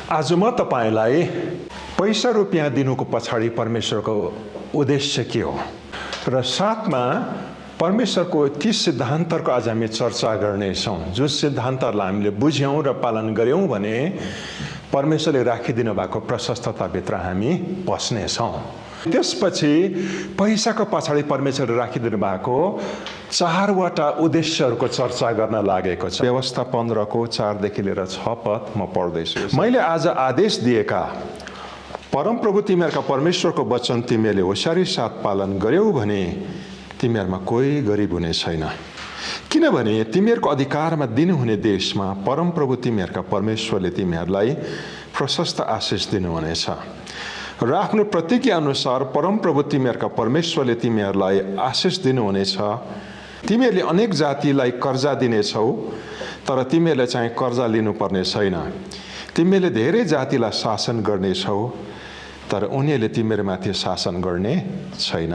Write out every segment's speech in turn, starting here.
आज म तपाईलाई पैसा रुपियाँ दिनुको पछाडि परमेश्वरको उद्देश्य के हो र साथमा परमेश्वरको ती सिद्धान्तहरूको आज हामी चर्चा गर्नेछौँ। जो सिद्धान्तहरूलाई हामीले बुझ्यौँ र पालन गर्यौँ भने परमेश्वरले राखिदिनु भएको प्रशस्तताभित्र हामी पस्नेछौँ। त्यसपछि पैसाको पछाडि परमेश्वरले राखिदिनु भएको 4वटा उद्देश्यहरूको चर्चा गर्न लागेको छ। व्यवस्था 15को 4 देखि लिएर 6 पद म पढ्दैछु। मैले आज आदेश दिएका परमप्रभु तिमीहरूका परमेश्वरको वचन तिमीहरूले होशियारी साथ पालन गर्यौ भने तिमीहरूमा कोही गरिब हुने छैन, किनभने तिमीहरूको अधिकारमा दिनुहुने देशमा परमप्रभु तिमीहरूका परमेश्वरले तिमीहरूलाई प्रशस्त आशिष दिनुहुनेछ र आफ्नो प्रतिज्ञा अनुसार परमप्रभु तिमीहरूका परमेश्वरले तिमीहरूलाई आशिष दिनुहुनेछ। तिमीहरूले अनेक जातिलाई कर्जा दिनेछौ, तर तिमीहरूले चाहिँ कर्जा लिनुपर्ने छैन। तिमीहरूले धेरै जातिलाई शासन गर्नेछौ, तर उनीहरूले तिमीहरूमाथि शासन गर्ने छैन।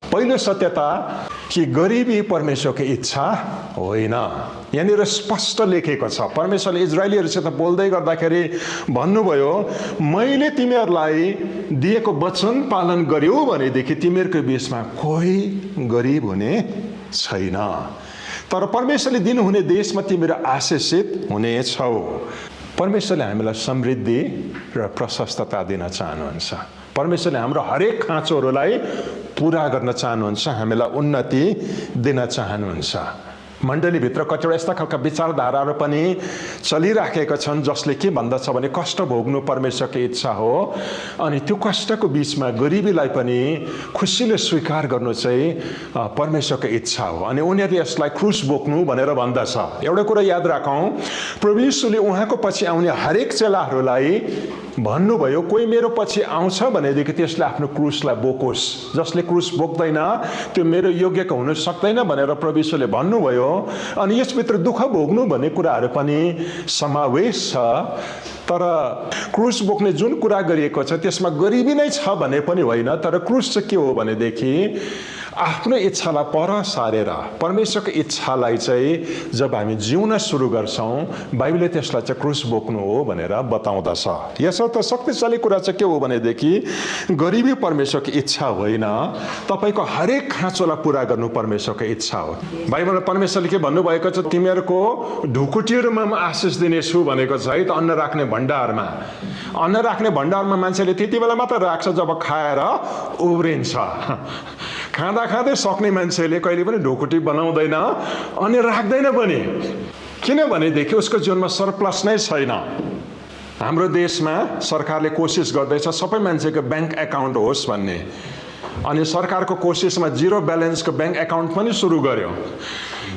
पहिलो सत्यता कि गरिबी परमेश्वरको इच्छा होइन। यहाँनिर स्पष्ट लेखेको छ। परमेश्वरले इजरायलीहरूसित बोल्दै गर्दाखेरि भन्नुभयो, मैले तिमीहरूलाई दिएको वचन पालन गर्यौ भनेदेखि तिमीहरूको बीचमा कोही गरिब हुने छैन, तर परमेश्वरले दिनुहुने देशमा तिमीहरू आशीषित हुनेछौ। परमेश्वरले हामीलाई समृद्धि र प्रशस्तता दिन चाहनुहुन्छ। परमेश्वरले हाम्रो हरेक खाँचोहरूलाई पूरा गर्न चाहनुहुन्छ, हामीलाई उन्नति दिन चाहनुहुन्छ। मण्डलीभित्र कतिवटा यस्ता खालका विचारधाराहरू पनि चलिराखेका छन् जसले के भन्दछ भने कष्ट भोग्नु परमेश्वरको इच्छा हो, अनि त्यो कष्टको बीचमा गरिबीलाई पनि खुसीले स्वीकार गर्नु चाहिँ परमेश्वरको इच्छा हो, अनि उनीहरूले यसलाई क्रुस बोक्नु भनेर भन्दछ। एउटा कुरा याद राखौँ, प्रभु यीशुले उहाँको पछि आउने हरेक चेलाहरूलाई भन्नुभयो, कोही मेरो पछि आउँछ भनेदेखि त्यसले आफ्नो क्रुसलाई बोकोस्, जसले क्रुस बोक्दैन त्यो मेरो योग्यको हुन सक्दैन भनेर प्रभु यीशुले भन्नुभयो। अनि यसभित्र दुःख भोग्नु भन्ने कुराहरू पनि समावेश छ, तर क्रुस बोक्ने जुन कुरा गरिएको छ त्यसमा गरिबी नै छ भने पनि होइन। तर क्रुस चाहिँ के हो भनेदेखि आफ्नो इच्छालाई पर सारेर परमेश्वरको इच्छालाई चाहिँ जब हामी जिउन सुरु गर्छौँ, बाइबलले त्यसलाई चाहिँ क्रुस बोक्नु हो भनेर बताउँदछ। यसर्थ शक्तिशाली कुरा चाहिँ के हो भनेदेखि गरिबी परमेश्वरको इच्छा होइन, तपाईँको हरेक खाँचोलाई पुरा गर्नु परमेश्वरको इच्छा हो। बाइबलमा परमेश्वरले के भन्नुभएको छ, तिमीहरूको ढुकुटीहरूमा म आशिष दिनेछु भनेको छ है त। अन्न राख्ने भण्डारमा, अन्न राख्ने भण्डारमा मान्छेले त्यति बेला मात्र राख्छ जब खाएर उब्रिन्छ। खाँदा खाँदै सक्ने मान्छेले कहिले पनि ढुकुटी बनाउँदैन अनि राख्दैन पनि, किनभनेदेखि उसको जीवनमा सरप्लस नै छैन। हाम्रो देशमा सरकारले कोसिस गर्दैछ सबै मान्छेको ब्याङ्क एकाउन्ट होस् भन्ने, अनि सरकारको कोसिसमा 0 ब्यालेन्सको ब्याङ्क एकाउन्ट पनि सुरु गर्यो,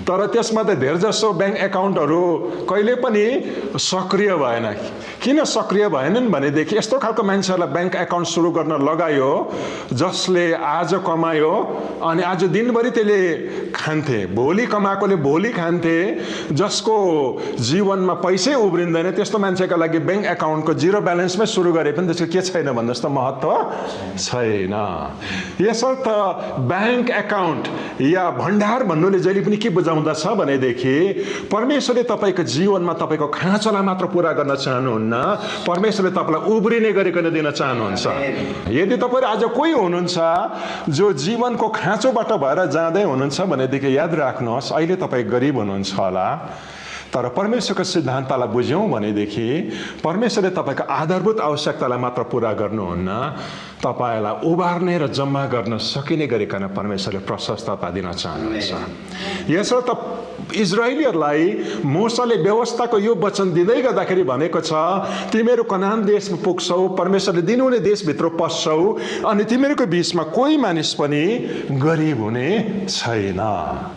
तर त्यसमा त धेरजसो ब्याङ्क एकाउन्टहरू कहिले पनि सक्रिय भएन। किन सक्रिय भएनन् भनेदेखि यस्तो खालको मान्छेहरूलाई ब्याङ्क एकाउन्ट सुरु गर्न लगायो जसले आज कमायो अनि आज दिनभरि त्यसले खान्थे, भोलि कमाएकोले भोलि खान्थे, जसको जीवनमा पैसै उब्रिँदैन त्यस्तो मान्छेका लागि ब्याङ्क एकाउन्टको 0 ब्यालेन्समै सुरु गरे पनि त्यसको के छैन भन्नुहोस् त, महत्त्व छैन। यसर्थ ब्याङ्क एकाउन्ट या भण्डार भन्नुले जहिले पनि के बुझाउँदछ भनेदेखि परमेश्वरले तपाईँको जीवनमा तपाईँको खाँचोलाई मात्र पुरा गर्न चाहनुहुन्न, परमेश्वरले तपाईँलाई उब्रिने गरिकन दिन चाहनुहुन्छ। यदि तपाईँ आज कोही हुनुहुन्छ जो जीवनको खाँचोबाट भएर जाँदै हुनुहुन्छ भनेदेखि याद राख्नुहोस्, अहिले तपाईँ गरिब हुनुहुन्छ होला, तर परमेश्वरको सिद्धान्तलाई बुझ्यौँ भनेदेखि परमेश्वरले तपाईँको आधारभूत आवश्यकतालाई मात्र पुरा गर्नुहुन्न, तपाईँलाई उबार्ने र जम्मा गर्न सकिने गरिकन परमेश्वरले प्रशस्तता दिन चाहनुहुन्छ। यसर्थ इजरायलीहरूलाई मोसाले व्यवस्थाको यो वचन दिँदै गर्दाखेरि भनेको छ, तिमीहरू कनान देशमा पुग्छौ, परमेश्वरले दिनुहुने देशभित्र पस्छौ, अनि तिमीहरूको बीचमा कोही मानिस पनि गरिब हुने छैन।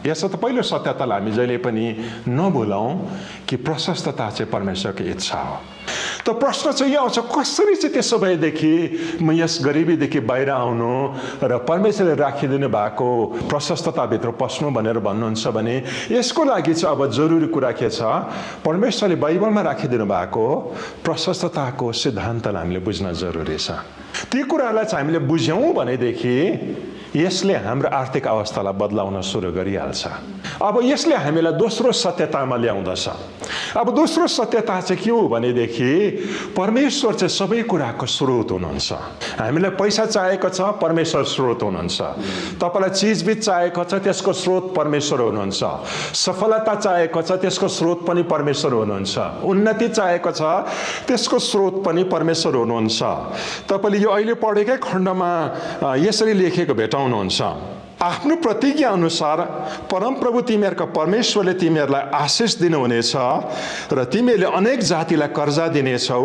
यसर्थ पहिलो सत्यतालाई हामी जहिले पनि नभुलौँ कि प्रशस्तता चाहिँ परमेश्वरको इच्छा हो। त प्रश्न चाहिँ यो आउँछ, कसरी चाहिँ त्यसो भएदेखि म यस गरिबीदेखि बाहिर आउनु र परमेश्वरले राखिदिनु भएको प्रशस्तताभित्र पस्नु भनेर भन्नुहुन्छ भने यसको लागि चाहिँ अब जरुरी कुरा के छ, परमेश्वरले बाइबलमा राखिदिनु भएको प्रशस्तताको सिद्धान्तलाई हामीले बुझ्न जरुरी छ। ती कुरालाई चाहिँ हामीले बुझ्यौँ भनेदेखि यसले हाम्रो आर्थिक अवस्थालाई बदलाउन सुरु गरिहाल्छ। अब यसले हामीलाई दोस्रो सत्यतामा ल्याउँदछ। अब दोस्रो सत्यता चाहिँ के हो भनेदेखि परमेश्वर चाहिँ सबै कुराको स्रोत हुनुहुन्छ। हामीलाई पैसा चाहिएको छ, परमेश्वर स्रोत हुनुहुन्छ। तपाईलाई चिजबिज चाहिएको छ, त्यसको स्रोत परमेश्वर हुनुहुन्छ। सफलता चाहिएको छ, त्यसको स्रोत पनि परमेश्वर हुनुहुन्छ। उन्नति चाहिएको छ, त्यसको स्रोत पनि परमेश्वर हुनुहुन्छ। तपाईले यो अहिले पढेकै खण्डमा यसरी लेखेको भेटाउनुहुन्छ, आफ्नो प्रतिज्ञा अनुसार परमप्रभु तिमीहरूका परमेश्वरले तिमीहरूलाई आशिष दिनुहुनेछ र तिमीहरूले अनेक जातिलाई कर्जा दिनेछौ,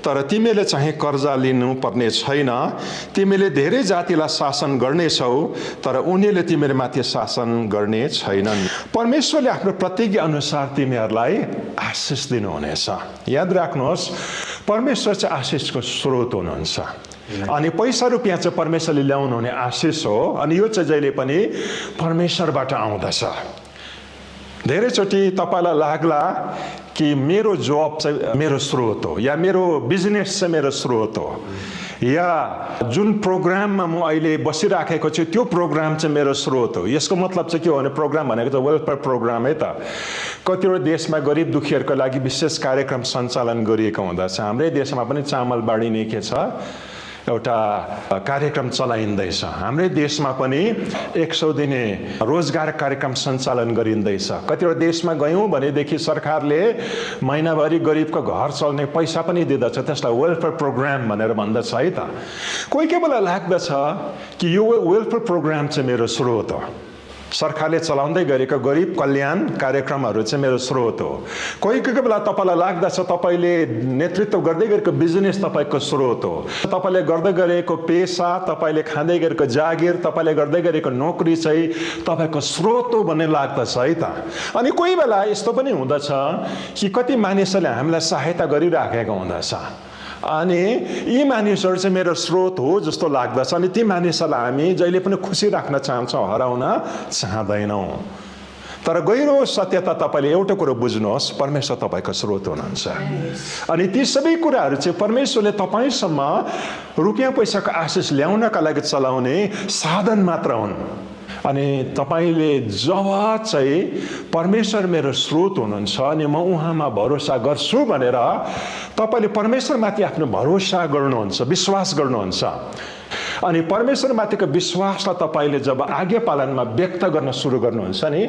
तर तिमीहरूले चाहिँ कर्जा लिनुपर्ने छैन। तिमीले धेरै जातिलाई शासन गर्नेछौ, तर उनीहरूले तिमीहरूमाथि शासन गर्ने छैनन्। परमेश्वरले आफ्नो प्रतिज्ञा अनुसार तिमीहरूलाई आशिष दिनुहुनेछ। याद राख्नुहोस्, परमेश्वर चाहिँ आशिषको स्रोत हुनुहुन्छ। अनि पैसा रुपियाँ चाहिँ परमेश्वरले ल्याउनु हुने आशिष हो। अनि यो चाहिँ जहिले पनि परमेश्वरबाट आउँदछ। धेरैचोटि तपाईँलाई लाग्ला कि मेरो जब चाहिँ मेरो स्रोत हो, या मेरो बिजनेस चाहिँ मेरो स्रोत हो, या जुन प्रोग्राममा म अहिले बसिराखेको छु त्यो प्रोग्राम चाहिँ मेरो स्रोत हो। यसको मतलब चाहिँ के हो भने प्रोग्राम भनेको त वेलफेयर प्रोग्राम है त। कतिवटा देशमा गरिब दुखीहरूको लागि विशेष कार्यक्रम सञ्चालन गरिएको हुँदछ। हाम्रै देशमा पनि चामल बाँडिने के छ एउटा कार्यक्रम चलाइँदैछ। हाम्रै देशमा पनि 100 दिने रोजगार कार्यक्रम सञ्चालन गरिँदैछ। कतिवटा देशमा गयौँ भनेदेखि सरकारले महिनाभरि गरिबको घर चल्ने पैसा पनि दिँदछ। त्यसलाई वेलफेयर प्रोग्राम भनेर भन्दछ है त। कोही कोही बेला लाग्दछ कि यो वेलफेयर प्रोग्राम चाहिँ मेरो स्रोत हो। सरकारले चलाउँदै गरेको गरिब कल्याण कार्यक्रमहरू चाहिँ मेरो स्रोत हो। कोही कोही बेला तपाईँलाई लाग्दछ तपाईँले नेतृत्व गर्दै गरेको बिजनेस तपाईँको स्रोत हो। तपाईँले गर्दै गरेको पेसा, तपाईँले खाँदै गरेको जागिर, तपाईँले गर्दै गरेको नोकरी चाहिँ तपाईँको स्रोत हो भन्ने लाग्दछ है त। अनि कोही बेला यस्तो पनि हुँदछ कि कति मानिसहरूले हामीलाई सहायता गरिराखेको हुँदछ, अनि यी मानिसहरू चाहिँ मेरो स्रोत हो जस्तो लाग्दछ। अनि ती मानिसहरूलाई हामी जहिले पनि खुसी राख्न चाहन्छौँ, हराउन चाहँदैनौँ। तर गहिरो सत्यता तपाईँले एउटा कुरो बुझ्नुहोस्, परमेश्वर तपाईँको स्रोत हुनुहुन्छ। अनि ती सबै कुराहरू चाहिँ परमेश्वरले तपाईँसम्म रुपियाँ पैसाको आशिष ल्याउनका लागि चलाउने साधन मात्र हुन्। अनि तपाईँले जब चाहिँ परमेश्वर मेरो स्रोत हुनुहुन्छ अनि म उहाँमा भरोसा गर्छु भनेर तपाईँले परमेश्वरमाथि आफ्नो भरोसा गर्नुहुन्छ, विश्वास गर्नुहुन्छ, अनि परमेश्वरमाथिको विश्वासलाई तपाईँले जब आज्ञा पालनमा व्यक्त गर्न सुरु गर्नुहुन्छ नि,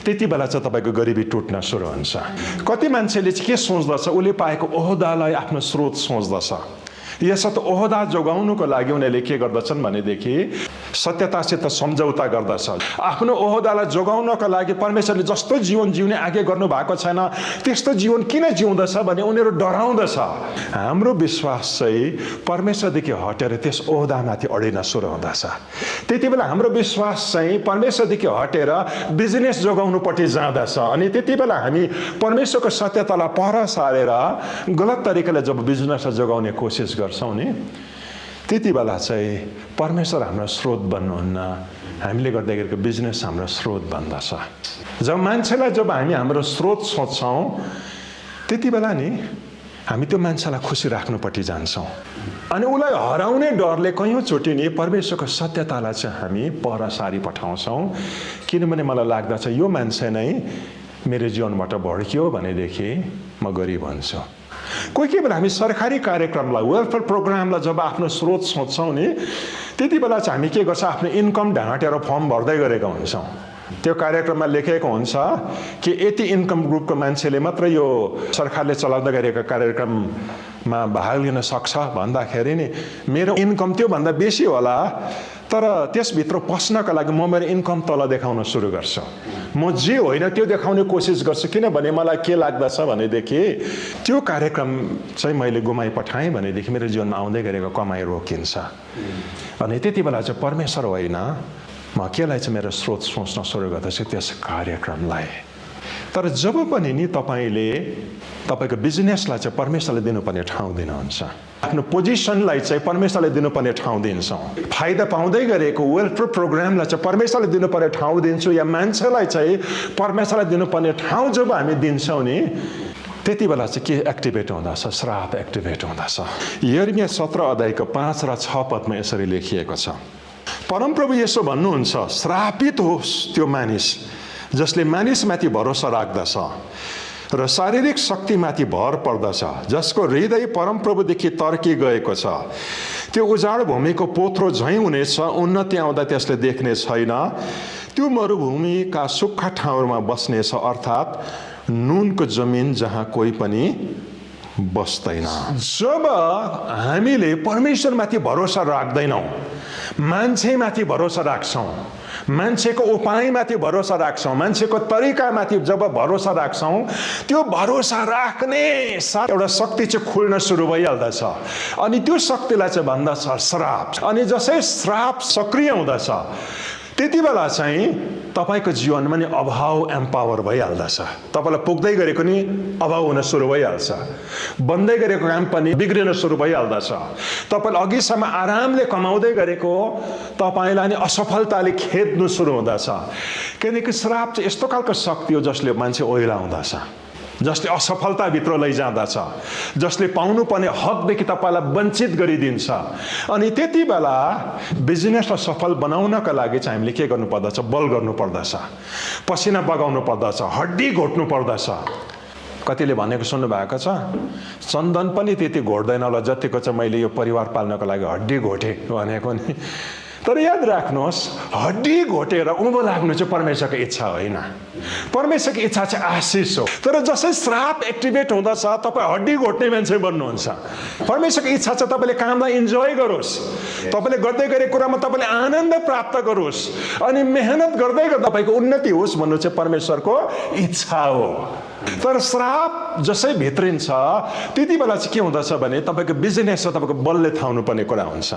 त्यति बेला चाहिँ तपाईँको गरिबी टुट्न सुरु हुन्छ। कति मान्छेले चाहिँ के सोच्दछ, उसले पाएको ओहदालाई आफ्नो स्रोत सोच्दछ। यसर्थ ओहदा जोगाउनुको लागि उनीहरूले के गर्दछन् भनेदेखि सत्यतासित सम्झौता गर्दछ। आफ्नो ओहदालाई जोगाउनको लागि परमेश्वरले जस्तो जीवन जिउने आज्ञा गर्नु भएको छैन त्यस्तो जीवन किन जिउँदछ भने उनीहरू डराउँदछ। हाम्रो विश्वास चाहिँ परमेश्वरदेखि हटेर त्यस ओहदामाथि अडिन सुरु हुँदछ। त्यति बेला हाम्रो विश्वास चाहिँ परमेश्वरदेखि हटेर बिजनेस जोगाउनुपट्टि जाँदछ। अनि त्यति बेला हामी परमेश्वरको सत्यतालाई पर सारेर गलत तरिकाले जब बिजनेसलाई जोगाउने कोसिस गर्छौँ नि, त्यति बेला चाहिँ परमेश्वर हाम्रो स्रोत बन्नुहुन्न, हामीले गर्दै गरेको बिजनेस हाम्रो स्रोत बन्दछ। जब मान्छेलाई जब हामी हाम्रो स्रोत सोच्छौँ त्यति बेला नि हामी त्यो मान्छेलाई खुसी राख्नुपट्टि जान्छौँ। अनि उसलाई हराउने डरले कयौँचोटि नि परमेश्वरको सत्यतालाई चाहिँ हामी पर सारी पठाउँछौँ। किनभने मलाई लाग्दछ यो मान्छे नै मेरो जीवनबाट भड्कियो भनेदेखि म गरिब हुन्छु। कोही कोही बेला हामी सरकारी कार्यक्रमलाई, वेलफेयर प्रोग्रामलाई जब आफ्नो स्रोत सोच्छौँ नि, त्यति बेला चाहिँ हामी के गर्छ, आफ्नो इन्कम ढाँटेर फर्म भर्दै गरेका हुन्छौँ। त्यो कार्यक्रममा लेखेको हुन्छ कि यति इन्कम ग्रुपको मान्छेले मात्र यो सरकारले चलाउँदै गरेको कार्यक्रममा भाग लिन सक्छ भन्दाखेरि नि मेरो इन्कम त्योभन्दा बेसी होला, तर त्यसभित्र पस्नका लागि म मेरो इन्कम तल देखाउन सुरु गर्छु। म जे होइन त्यो देखाउने कोसिस गर्छु। किनभने मलाई के लाग्दछ भनेदेखि त्यो कार्यक्रम चाहिँ मैले गुमाइपठाएँ भनेदेखि मेरो जीवनमा आउँदै गरेको कमाइ रोकिन्छ। अनि त्यति बेला चाहिँ परमेश्वर होइन, म केलाई चाहिँ मेरो स्रोत सोच्न सुरु गर्दछु, त्यस कार्यक्रमलाई। तर जब पनि नि तपाईँले तपाईँको बिजनेसलाई चाहिँ परमेश्वरले दिनुपर्ने ठाउँ दिनुहुन्छ, आफ्नो पोजिसनलाई चाहिँ परमेश्वरले दिनुपर्ने ठाउँ दिन्छौँ, फाइदा पाउँदै गरेको वेलफेयर प्रोग्रामलाई चाहिँ परमेश्वरले दिनुपर्ने ठाउँ दिन्छौँ, या मान्छेलाई चाहिँ परमेश्वरले दिनुपर्ने ठाउँ जब हामी दिन्छौँ नि, त्यति बेला चाहिँ के एक्टिभेट हुँदछ, श्राप एक्टिभेट हुँदछ। यिर्मया 17 अध्यायको 5 र 6 पदमा यसरी लेखिएको छ, परमप्रभु यसो भन्नुहुन्छ, श्रापित होस् त्यो मानिस जसले मानिसमाथि भरोसा राख्दछ र शारीरिक शक्तिमाथि भर पर्दछ, जसको हृदय परमप्रभुदेखि तर्की गएको छ। त्यो उजाड भूमिको पोथ्रो झैँ हुनेछ, उन्नति आउँदा त्यसले देख्ने छैन। त्यो मरुभूमिका सुक्खा ठाउँहरूमा बस्नेछ, अर्थात् नुनको जमिन जहाँ कोही पनि बस्दैन। जब हामीले परमेश्वरमाथि भरोसा राख्दैनौँ, मान्छेमाथि भरोसा राख्छौँ, मान्छेको उपायमाथि भरोसा राख्छौँ, मान्छेको तरिकामाथि जब भरोसा राख्छौँ, त्यो भरोसा राख्ने साथ एउटा शक्ति चाहिँ खुल्न सुरु भइहाल्दछ। अनि त्यो शक्तिलाई चाहिँ भन्दछ श्राप। अनि जसै श्राप सक्रिय हुँदछ त्यति बेला चाहिँ तपाईँको जीवनमा नि अभाव एम्पावर भइहाल्दछ। तपाईँलाई पुग्दै गरेको नि अभाव हुन सुरु भइहाल्छ, बन्दै गरेको काम पनि बिग्रिन सुरु भइहाल्दछ। तपाईँले अघिसम्म आरामले कमाउँदै गरेको तपाईँलाई नि असफलताले खेद्नु सुरु हुँदछ। किनकि श्राप चाहिँ यस्तो खालको शक्ति हो जसले मान्छे ओइलाउँदछ, जसले असफलताभित्र लैजाँदछ, जसले पाउनुपर्ने हकदेखि तपाईँलाई वञ्चित गरिदिन्छ। अनि त्यति बेला बिजनेसलाई सफल बनाउनका लागि चाहिँ हामीले के गर्नुपर्दछ? बल गर्नुपर्दछ, पसिना बगाउनु पर्दछ, हड्डी घोट्नु पर्दछ। कतिले भनेको सुन्नुभएको छ, चन्दन पनि त्यति घोट्दैन होला जतिको चाहिँ मैले यो परिवार पाल्नको लागि हड्डी घोटेँ भनेको नि। तर याद राख्नुहोस्, हड्डी घोटेर उँभो लाग्नु चाहिँ परमेश्वरको इच्छा होइन। परमेश्वरको इच्छा चाहिँ आशिष हो। तर जसै श्राप एक्टिभेट हुँदछ तपाईँ हड्डी घोट्ने मान्छे बन्नुहुन्छ। परमेश्वरको इच्छा चाहिँ तपाईँले कामलाई इन्जोय गरोस्, तपाईँले गर्दै गरेको कुरामा तपाईँले आनन्द प्राप्त गरोस्, अनि मेहनत गर्दै गर्दा तपाईँको उन्नति होस् भन्नु चाहिँ परमेश्वरको इच्छा हो। तर श्राप जसै भित्रिन्छ त्यति बेला चाहिँ के हुँदछ भने तपाईँको बिजनेस र तपाईँको बलले थाउनु पर्ने कुरा हुन्छ।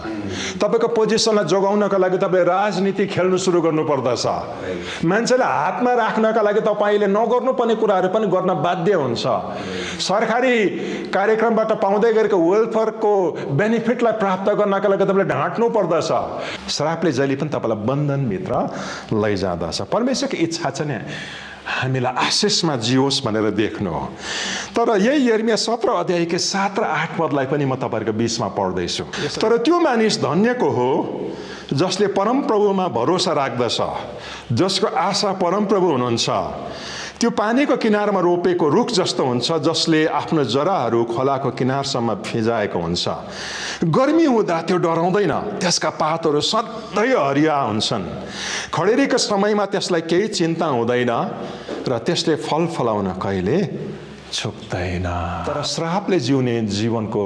तपाईँको पोजिसनलाई जोगाउनका लागि तपाईँले राजनीति खेल्नु सुरु गर्नु पर्दछ। मान्छेले हातमा राख्नका लागि तपाईँले नगर्नुपर्ने कुराहरू पनि गर्न बाध्य हुन्छ। सरकारी कार्यक्रमबाट पाउँदै गरेको वेलफेयरको बेनिफिटलाई प्राप्त गर्नका लागि तपाईँले ढाँट्नु पर्दछ। श्रापले जहिले पनि तपाईँलाई बन्धनभित्र लैजाँदछ। परमेश्वरको इच्छा चाहिँ नि हामीलाई आशिषमा जियोस् भनेर देख्नु हो। तर यही यिर्मया 17 अध्यायको 7 र 8 पदलाई पनि म तपाईँहरूको बिचमा पढ्दैछु। तर त्यो मानिस धन्यको हो जसले परमप्रभुमा भरोसा राख्दछ, जसको आशा परमप्रभु हुनुहुन्छ। त्यो पानीको किनारमा रोपेको रुख जस्तो हुन्छ, जसले आफ्नो जराहरू खोलाको किनारसम्म फिजाएको हुन्छ। गर्मी हुँदा त्यो डराउँदैन, त्यसका पातहरू सधैँ हरिया हुन्छन्। खडेरीको समयमा त्यसलाई केही चिन्ता हुँदैन र त्यसले फल फलाउन कहिले चुक्दैन। तर श्रापले जिउने जीवनको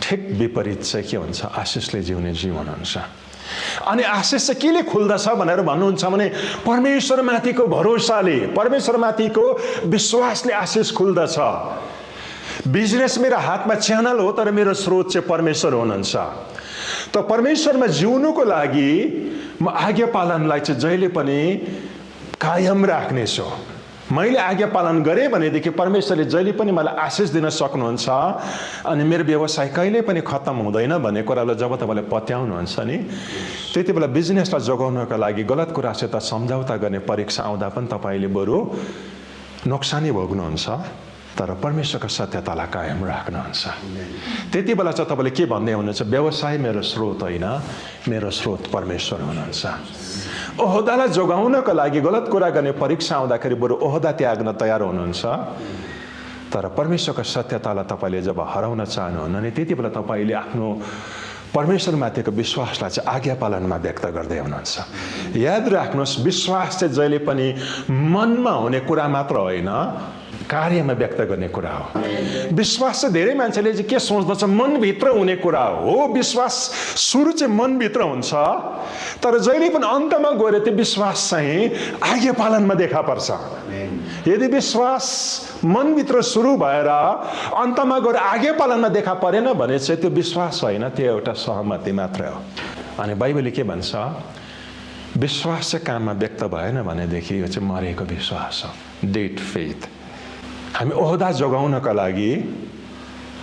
ठिक विपरीत चाहिँ के हुन्छ? आशिषले जिउने जीवन हुन्छ। अनि आशिष चाहिँ केले खुल्दछ भनेर भन्नुहुन्छ भने परमेश्वरमाथिको भरोसाले, परमेश्वरमाथिको विश्वासले आशिष खुल्दछ। बिजनेस मेरो हातमा च्यानल हो, तर मेरो स्रोत चाहिँ परमेश्वर हुनुहुन्छ। त परमेश्वरमा जिउनुको लागि म आज्ञा पालनलाई चाहिँ जहिले पनि कायम राख्नेछु। मैले आज्ञा पालन गरेँ भनेदेखि परमेश्वरले जहिले पनि मलाई आशिष दिन सक्नुहुन्छ। अनि मेरो व्यवसाय कहिले पनि खत्तम हुँदैन भन्ने कुरालाई जब तपाईँले पत्याउनुहुन्छ नि, त्यति बेला बिजनेसलाई जोगाउनका लागि गलत कुरासित सम्झौता गर्ने परीक्षा आउँदा पनि तपाईँले बरु नोक्सानी भोग्नुहुन्छ, तर परमेश्वरको सत्यतालाई कायम राख्नुहुन्छ। त्यति बेला चाहिँ तपाईँले के भन्दै हुनुहुन्छ? व्यवसाय मेरो स्रोत होइन, मेरो स्रोत परमेश्वर हुनुहुन्छ। ओहदालाई जोगाउनको लागि गलत कुरा गर्ने परीक्षा आउँदाखेरि बरु ओहदा त्याग्न तयार हुनुहुन्छ, तर परमेश्वरको सत्यतालाई तपाईँले जब हराउन चाहनुहुन्न नि, त्यति बेला तपाईँले आफ्नो परमेश्वरमाथिको विश्वासलाई चाहिँ आज्ञा पालनमा व्यक्त गर्दै हुनुहुन्छ। याद राख्नुहोस्, विश्वास चाहिँ जहिले पनि मनमा हुने कुरा मात्र होइन, कार्यमा व्यक्त गर्ने कुरा हो। विश्वास चाहिँ धेरै मान्छेले चाहिँ के सोच्दछ? मनभित्र हुने कुरा हो। विश्वास सुरु चाहिँ मनभित्र हुन्छ, तर जहिले पनि अन्तमा गएर त्यो विश्वास चाहिँ आज्ञा पालनमा देखा पर्छ। यदि विश्वास मनभित्र सुरु भएर अन्तमा गएर आज्ञा पालनमा देखा परेन भने चाहिँ त्यो विश्वास होइन, त्यो एउटा सहमति मात्रै हो। अनि बाइबलले के भन्छ? विश्वास चाहिँ काममा व्यक्त भएन भनेदेखि यो चाहिँ मरेको विश्वास हो, डेड फेथ। हामी ओहदा जोगाउनका लागि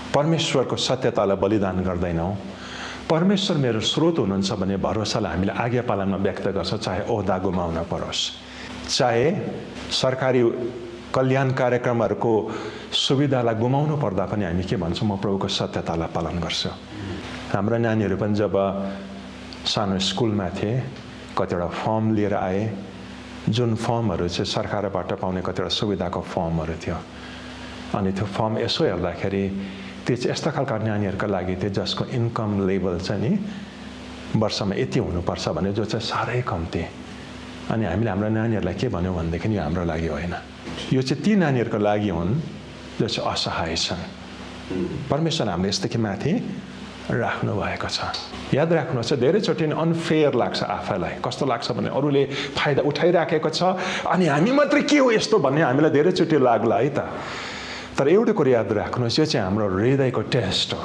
परमेश्वरको सत्यतालाई बलिदान गर्दैनौँ। परमेश्वर मेरो स्रोत हुनुहुन्छ भन्ने भरोसालाई हामीले आज्ञा पालनमा व्यक्त गर्छ, चाहे ओहदा गुमाउन परोस्, चाहे सरकारी कल्याण कार्यक्रमहरूको सुविधालाई गुमाउनु पर्दा पनि हामी के भन्छौँ? म प्रभुको सत्यतालाई पालन गर्छु। हाम्रो नानीहरू पनि जब सानो स्कुलमा थिएँ, कतिवटा फर्म लिएर आएँ, जुन फर्महरू चाहिँ सरकारबाट पाउने कतिवटा सुविधाको फर्महरू थियो। अनि त्यो फर्म यसो हेर्दाखेरि त्यो चाहिँ यस्ता खालका नानीहरूका लागि थियो जसको इन्कम लेभल चाहिँ नि वर्षमा यति हुनुपर्छ भने जो चाहिँ साह्रै कम्ती। अनि हामीले हाम्रो नानीहरूलाई के भन्यौँ भनेदेखि यो हाम्रो लागि होइन, यो चाहिँ ती नानीहरूको लागि हुन् जो चाहिँ असहाय छन्। परमेश्वरले हामीले यस्तोकी माथि राख्नु भएको छ। याद राख्नुहोस्, धेरैचोटि अनफेयर लाग्छ आफैलाई। कस्तो लाग्छ भने अरूले फाइदा उठाइराखेको छ अनि हामी मात्रै के हो यस्तो भन्ने हामीलाई धेरैचोटि लाग्ला है त। तर एउटा कुरो याद राख्नुहोस्, यो चाहिँ हाम्रो हृदयको टेस्ट हो।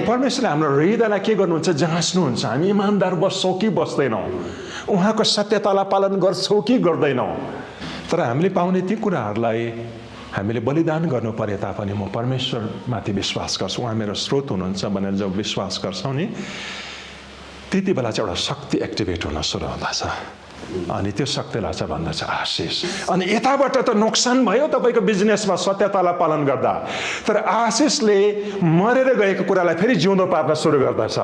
परमेश्वरले हाम्रो हृदयलाई के गर्नुहुन्छ, जाँच्नुहुन्छ। हामी इमान्दार बस्छौँ कि बस्दैनौँ, उहाँको सत्यतालाई पालन गर्छौँ कि गर्दैनौँ। तर हामीले पाउने ती कुराहरूलाई हामीले बलिदान गर्नु परे तापनि म परमेश्वरमाथि विश्वास गर्छु, उहाँ मेरो स्रोत हुनुहुन्छ भनेर जब विश्वास गर्छौँ नि, त्यति बेला चाहिँ एउटा शक्ति एक्टिभेट हुन सुरु हुँदछ। अनि त्यो शक्तिलाई चाहिँ भन्दछ आशिष। अनि यताबाट त नोक्सान भयो तपाईँको बिजनेसमा सत्यतालाई पालन गर्दा, तर आशिषले मरेर गएको कुरालाई फेरि जिउँदो पार्न सुरु गर्दछ,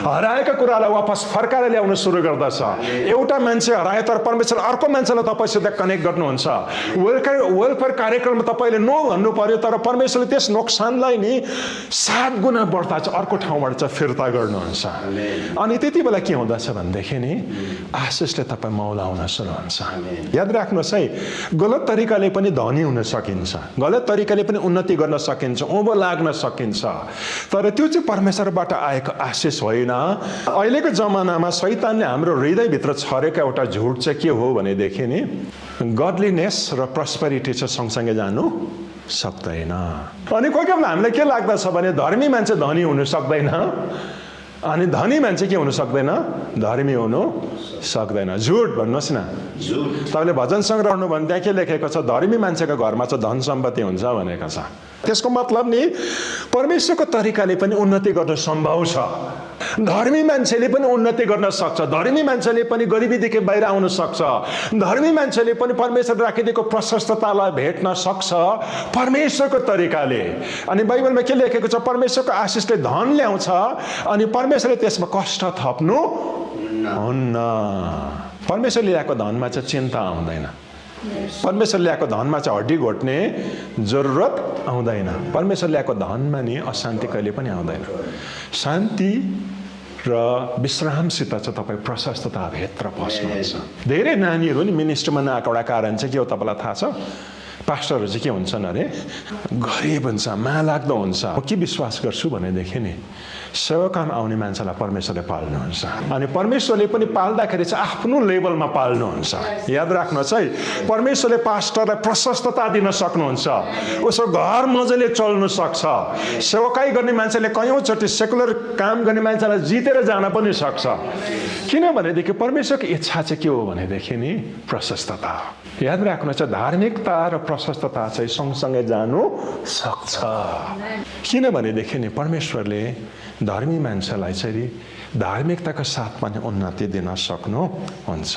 हराएका कुरालाई वापस फर्काएर ल्याउन सुरु गर्दछ। एउटा मान्छे हरायो तर परमेश्वर अर्को मान्छेलाई तपाईँसित कनेक्ट गर्नुहुन्छ। वेलफेयर कार्यक्रममा तपाईँले नो भन्नु पर्यो, तर परमेश्वरले त्यस नोक्सानलाई नि 7 गुणा बढ्ता चाहिँ अर्को ठाउँबाट चाहिँ फिर्ता गर्नुहुन्छ। अनि त्यति बेला के हुँदछ भनेदेखि नि आशिषले तपाईँ मौलाउन सुरु हुन्छ। याद राख्नुहोस् है, गलत तरिकाले पनि धनी हुन सकिन्छ, गलत तरिकाले पनि उन्नति गर्न सकिन्छ, उँभो लाग्न सकिन्छ, तर त्यो चाहिँ परमेश्वरबाट आएको आशिष होइन। अहिलेको जमानामा शैतानले हाम्रो हृदयभित्र छरेको एउटा झुट चाहिँ के हो भनेदेखि नि गडलीनेस र प्रस्पेरिटी चाहिँ सँगसँगै जानु सक्दैन। अनि कोही बेला हामीलाई के लाग्दछ भने धर्मी मान्छे धनी हुनु सक्दैन अनि धनी मान्छे के हुनु सक्दैन, धर्मी हुनु सक्दैन। झुट भन्नुहोस् न, तपाईँले भजन सङ्ग्रह गर्नु भने त्यहाँ के लेखेको छ, धर्मी मान्छेको घरमा चाहिँ धन सम्पत्ति हुन्छ भनेको छ। त्यसको मतलब नि परमेश्वरको तरिकाले पनि उन्नति गर्न सम्भव छ। धर्मी मान्छेले पनि उन्नति गर्न सक्छ, धर्मी मान्छेले पनि गरिबीदेखि बाहिर आउन सक्छ, धर्मी मान्छेले पनि परमेश्वर राखिदिएको प्रशस्ततालाई भेट्न सक्छ परमेश्वरको तरिकाले। अनि बाइबलमा के लेखेको छ, परमेश्वरको आशिषले धन ल्याउँछ अनि परमेश्वरले त्यसमा कष्ट थप्नु हुन्न। परमेश्वरले ल्याएको धनमा चाहिँ चिन्ता आउँदैन, परमेश्वर ल्याएको धनमा चाहिँ हड्डी घोट्ने जरुरत आउँदैन। परमेश्वर ल्याएको धनमा नि अशान्ति कहिले पनि आउँदैन। शान्ति र विश्रामसित चाहिँ तपाईँ प्रशस्तताभित्र पस्नुहुन्छ। धेरै नानीहरू नि मिनिस्ट्रीमा नआएको एउटा कारण चाहिँ के हो तपाईँलाई थाहा छ, पास्टरहरू चाहिँ के हुन्छन् अरे, गरिब हुन्छ, मायालाग्दो हुन्छ। म के विश्वास गर्छु भनेदेखि नि सेवाकाम आउने मान्छेलाई परमेश्वरले पाल्नुहुन्छ अनि परमेश्वरले पनि पाल्दाखेरि चाहिँ आफ्नो लेभलमा पाल्नुहुन्छ। याद राख्नुहोस् है, परमेश्वरले पास्टरलाई प्रशस्तता दिन सक्नुहुन्छ, उसको घर मजाले चल्नु सक्छ। सेवाकाई गर्ने मान्छेले कयौँचोटि सेकुलर काम गर्ने मान्छेलाई जितेर जान पनि सक्छ। किनभनेदेखि परमेश्वरको इच्छा चाहिँ के हो भनेदेखि नि प्रशस्तता हो। याद राख्नुहोस्, धार्मिकता र प्रशस्तता चाहिँ सँगसँगै जानु सक्छ। किनभनेदेखि नि परमेश्वरले धर्मी मान्छेलाई चाहिँ धार्मिकताको साथमा नै उन्नति दिन सक्नुहुन्छ।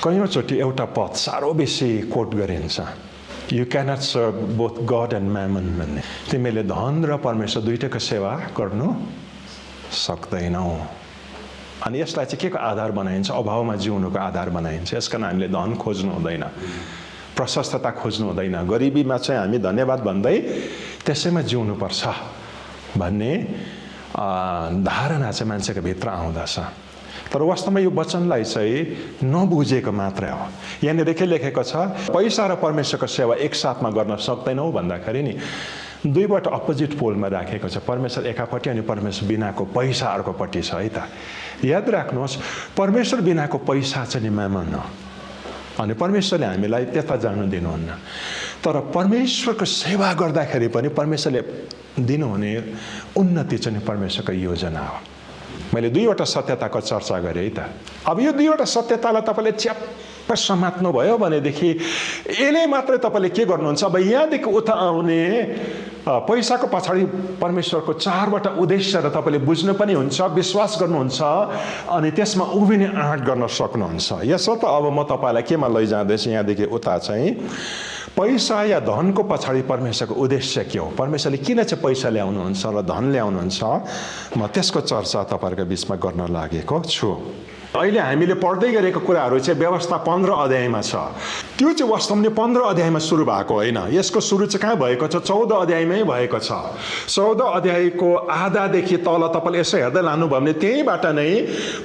कयौँचोटि एउटा पद साह्रो बेसी कोट गरिन्छ, you cannot serve both God and mammon भन्ने। तिमीले धन र परमेश्वर दुइटैको सेवा गर्नु सक्दैनौ। अनि यसलाई चाहिँ के को आधार बनाइन्छ, अभावमा जिउनुको आधार बनाइन्छ। यसकारण हामीले धन खोज्नु हुँदैन, प्रशस्तता खोज्नु हुँदैन, गरिबीमा चाहिँ हामी धन्यवाद भन्दै त्यसैमा जिउनुपर्छ भन्ने धारणा चाहिँ मान्छेको भित्र आउँदछ। तर वास्तवमा यो वचनलाई चाहिँ नबुझेको मात्रै हो। यहाँनिर के लेखेको छ, पैसा र परमेश्वरको सेवा एकसाथमा गर्न सक्दैनौ भन्दाखेरि नि दुईवटा अपोजिट पोलमा राखेको छ। परमेश्वर एकापट्टि अनि परमेश्वर बिनाको पैसा अर्कोपट्टि छ है त। याद राख्नुहोस्, परमेश्वर बिनाको पैसा चाहिँ नि मामन हो अनि परमेश्वरले हामीलाई त्यता जानु दिनुहुन्न। तर परमेश्वरको सेवा गर्दाखेरि पनि परमेश्वरले दिनुहुने उन्नति चाहिँ परमेश्वरको योजना हो। मैले दुईवटा सत्यताको चर्चा गरेँ है त। अब यो दुईवटा सत्यतालाई तपाईँले च्याप्प समात्नु भयो भनेदेखि यसले मात्रै तपाईँले के गर्नुहुन्छ? अब यहाँदेखि उता आउने पैसाको पछाडि परमेश्वरको चारवटा उद्देश्य र तपाईँले बुझ्नु पनि हुन्छ, विश्वास गर्नुहुन्छ, अनि त्यसमा उभिने आँट गर्न सक्नुहुन्छ। यसो त अब म तपाईँलाई केमा लैजाँदैछु? यहाँदेखि उता चाहिँ पैसा या धनको पछाडि परमेश्वरको उद्देश्य के हो, परमेश्वरले किन चाहिँ पैसा ल्याउनुहुन्छ र धन ल्याउनुहुन्छ, म त्यसको चर्चा तपाईँहरूको बिचमा गर्न लागेको छु। अहिले हामीले पढ्दै गरेको कुराहरू चाहिँ व्यवस्था 15 अध्यायमा छ। त्यो चाहिँ वास्तवमा 15 अध्यायमा सुरु भएको होइन। यसको सुरु चाहिँ कहाँ भएको छ? 14 अध्यायमै भएको छ। 14 अध्यायको आधादेखि तल तपाईँले यसो हेर्दै लानुभयो भने त्यहीबाट नै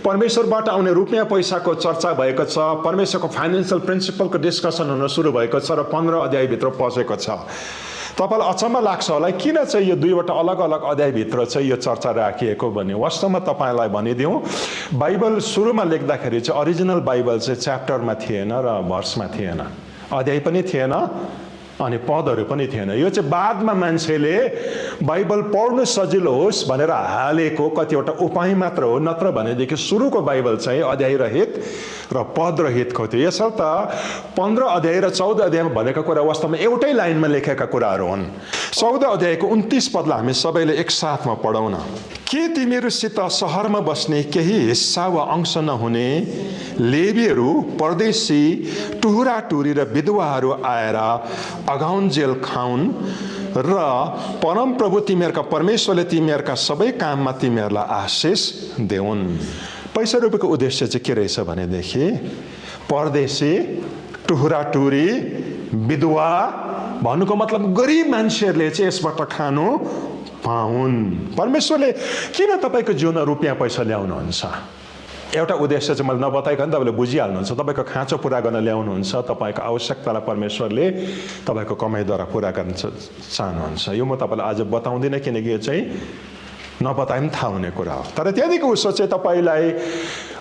परमेश्वरबाट आउने रुपियाँ पैसाको चर्चा भएको छ, परमेश्वरको फाइनेन्सियल प्रिन्सिपलको डिस्कसन हुन सुरु भएको छ र 15 अध्यायभित्र पसेको छ। तपाईँलाई अचम्म लाग्छ होला किन चाहिँ यो दुईवटा अलग अलग अध्यायभित्र चाहिँ यो चर्चा राखिएको भने वास्तवमा तपाईँलाई भनिदिउँ, बाइबल सुरुमा लेख्दाखेरि चाहिँ ओरिजिनल बाइबल चाहिँ च्याप्टरमा थिएन र भर्समा थिएन, अध्याय पनि थिएन अनि पदहरू पनि थिएन। यो चाहिँ बादमा मान्छेले बाइबल पढ्नु सजिलो होस् भनेर हालेको कतिवटा उपाय मात्र हो, नत्र भनेदेखि सुरुको बाइबल चाहिँ अध्याय रहित र पद रहितको थियो। यसर्थ 15 अध्याय र 14 अध्यायमा भनेका कुरा वास्तवमा एउटै लाइनमा लेखेका कुराहरू हुन्। 14 अध्यायको 29 पदलाई हामी सबैले एकसाथमा पढौँ न। के तिमीहरूसित सहरमा बस्ने केही हिस्सा वा अंश नहुने लेवीहरू, परदेशी, टुहुरा टुरी र विधवाहरू आएर अघाउन्जेल खाउन् र परमप्रभु तिमीहरूका परमेश्वरले तिमीहरूका सबै काममा तिमीहरूलाई आशिष देऊन्। पैसा रुपियाँको उद्देश्य चाहिँ के रहेछ भनेदेखि परदेशी, टुहुरा टुरी, विधवा भन्नुको मतलब गरिब मान्छेहरूले चाहिँ यसबाट खानु पाउन्। परमेश्वरले किन तपाईँको जीवनमा रुपियाँ पैसा ल्याउनुहुन्छ? एउटा उद्देश्य चाहिँ मैले नबताइकन तपाईँले बुझिहाल्नुहुन्छ। तपाईँको खाँचो पुरा गर्न ल्याउनुहुन्छ, तपाईँको आवश्यकतालाई परमेश्वरले तपाईँको कमाइद्वारा पुरा गर्न चाहनुहुन्छ। यो म तपाईँलाई आज बताउँदिनँ किनकि यो चाहिँ नबताए पनि थाहा हुने कुरा हो। तर त्यहाँदेखि उसो चाहिँ तपाईँलाई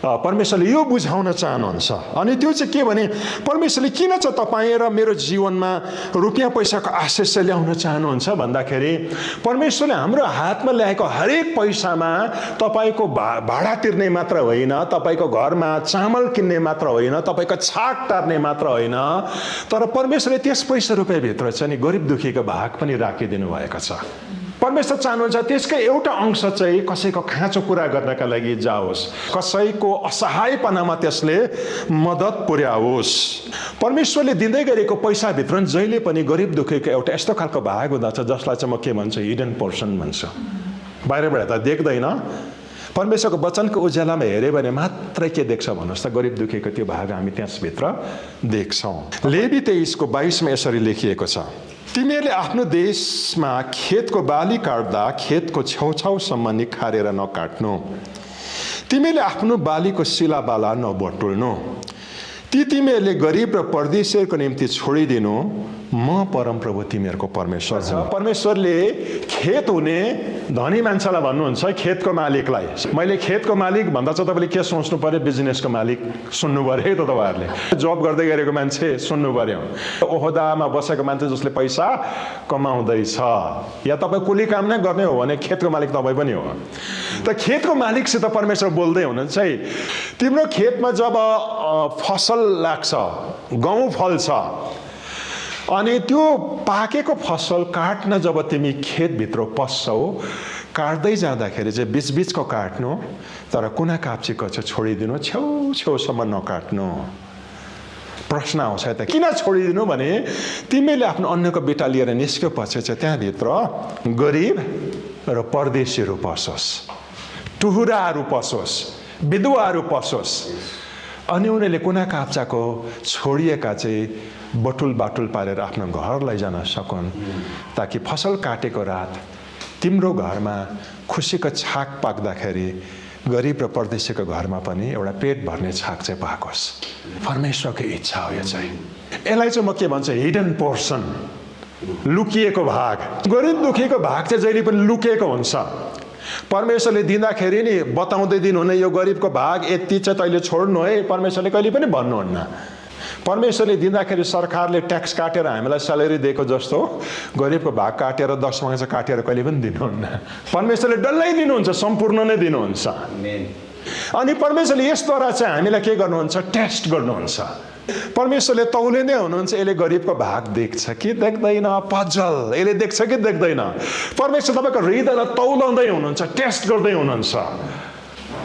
परमेश्वरले यो बुझाउन चाहनुहुन्छ। अनि त्यो चाहिँ के भने परमेश्वरले किन चाहिँ तपाईँ र मेरो जीवनमा रुपियाँ पैसाको आशिष ल्याउन चाहनुहुन्छ भन्दाखेरि परमेश्वरले हाम्रो हातमा ल्याएको हरेक पैसामा तपाईँको भाडा तिर्ने मात्र होइन, तपाईँको घरमा चामल किन्ने मात्र होइन, तपाईँको छाक टार्ने मात्र होइन, तर परमेश्वरले त्यस पैसा रुपियाँभित्र चाहिँ नि गरिब दुखीको भाग पनि राखिदिनु भएको छ। परमेश्वर चाहनुहुन्छ त्यसकै एउटा अंश चाहिँ कसैको खाँचो पुरा गर्नका लागि जाओस्, कसैको असहायपनामा त्यसले मद्दत पुर्याओस्। परमेश्वरले दिँदै गरेको पैसाभित्र जहिले पनि गरिब दुखीको एउटा यस्तो खालको भाग हुँदछ जसलाई चाहिँ म के भन्छु, हिडन पोर्सन भन्छु। बाहिरबाट त देख्दैन, परमेश्वरको वचनको उज्यालोमा हेऱ्यो भने मात्रै के देख्छ भन्नुहोस् त, गरिब दुखीको त्यो भाग हामी त्यसभित्र देख्छौँ। लेवी 23को 22मा यसरी लेखिएको छ, तिमीहरूले आफ्नो देशमा खेतको बाली काट्दा खेतको छेउछाउसम्म निखारेर नकाट्नु, तिमीहरूले आफ्नो बालीको सिलाबाला नबटुल्नु, ती तिमीहरूले गरिब र परदेशीहरूको निम्ति छोडिदिनु, म परमप्रभु तिमीहरूको परमेश्वर छ। परमेश्वरले खेत हुने धनी मान्छेलाई भन्नुहुन्छ, खेतको मालिकलाई। मैले खेतको मालिक भन्दा चाहिँ तपाईँले के सोच्नु पर्यो? बिजनेसको मालिक सुन्नु पर्यो है त। तपाईँहरूले जब गर्दै गरेको मान्छे सुन्नु पर्यो, ओहदामा बसेको मान्छे जसले पैसा कमाउँदैछ, या तपाईँ कुली काम नै गर्ने हो भने खेतको मालिक तपाईँ पनि हो। त खेतको मालिकसित परमेश्वर बोल्दै हुनुहुन्छ है, तिम्रो खेतमा जब फसल लाग्छ, गहुँ फल्छ, अनि त्यो पाकेको फसल काट्न जब तिमी खेतभित्र पस्छौ, काट्दै जाँदाखेरि चाहिँ बिचबिचको काट्नु, तर कुना काप्चीको चाहिँ छोडिदिनु, छेउछेउसम्म नकाट्नु। प्रश्न आउँछ त किन छोडिदिनु भने तिमीले आफ्नो अन्यको बेटा लिएर निस्क्यो पछि चाहिँ त्यहाँभित्र गरिब र परदेशीहरू पसोस्, टुहुराहरू पसोस्, विधवाहरू पसोस्, अनि उनीहरूले कुना काप्चाको छोडिएका चाहिँ बटुल बाटुल पारेर आफ्नो घर लैजान सकुन्, ताकि फसल काटेको रात तिम्रो घरमा खुसीको छाक पाक्दाखेरि गरिब र परदेशीको घरमा पनि एउटा पेट भर्ने छाक चाहिँ पाकोस्। परमेश्वरको इच्छा हो यो चाहिँ। यसलाई चाहिँ म के भन्छु, हिडन पोर्सन, लुकिएको भाग। गरिब दुखीको भाग चाहिँ जहिले पनि लुकिएको हुन्छ। परमेश्वरले दिँदाखेरि नि बताउँदै दिनुहुन्न, यो गरिबको भाग यति चाहिँ तैँले छोड्नु है, परमेश्वरले कहिले पनि भन्नुहुन्न। परमेश्वरले दिँदाखेरि सरकारले ट्याक्स काटेर हामीलाई स्यालेरी दिएको जस्तो गरिबको भाग काटेर 10 पैसा काटेर कहिले पनि दिनुहुन्न। परमेश्वरले डल्लै दिनुहुन्छ, सम्पूर्ण नै दिनुहुन्छ। अनि परमेश्वरले यसद्वारा चाहिँ हामीलाई के गर्नुहुन्छ, टेस्ट गर्नुहुन्छ। परमेश्वरले तौलिँदै हुनुहुन्छ, यसले गरिबको भाग देख्छ कि देख्दैन, पजल यसले देख्छ कि देख्दैन। परमेश्वर तपाईँको हृदयलाई तौलाउँदै हुनुहुन्छ, टेस्ट गर्दै हुनुहुन्छ।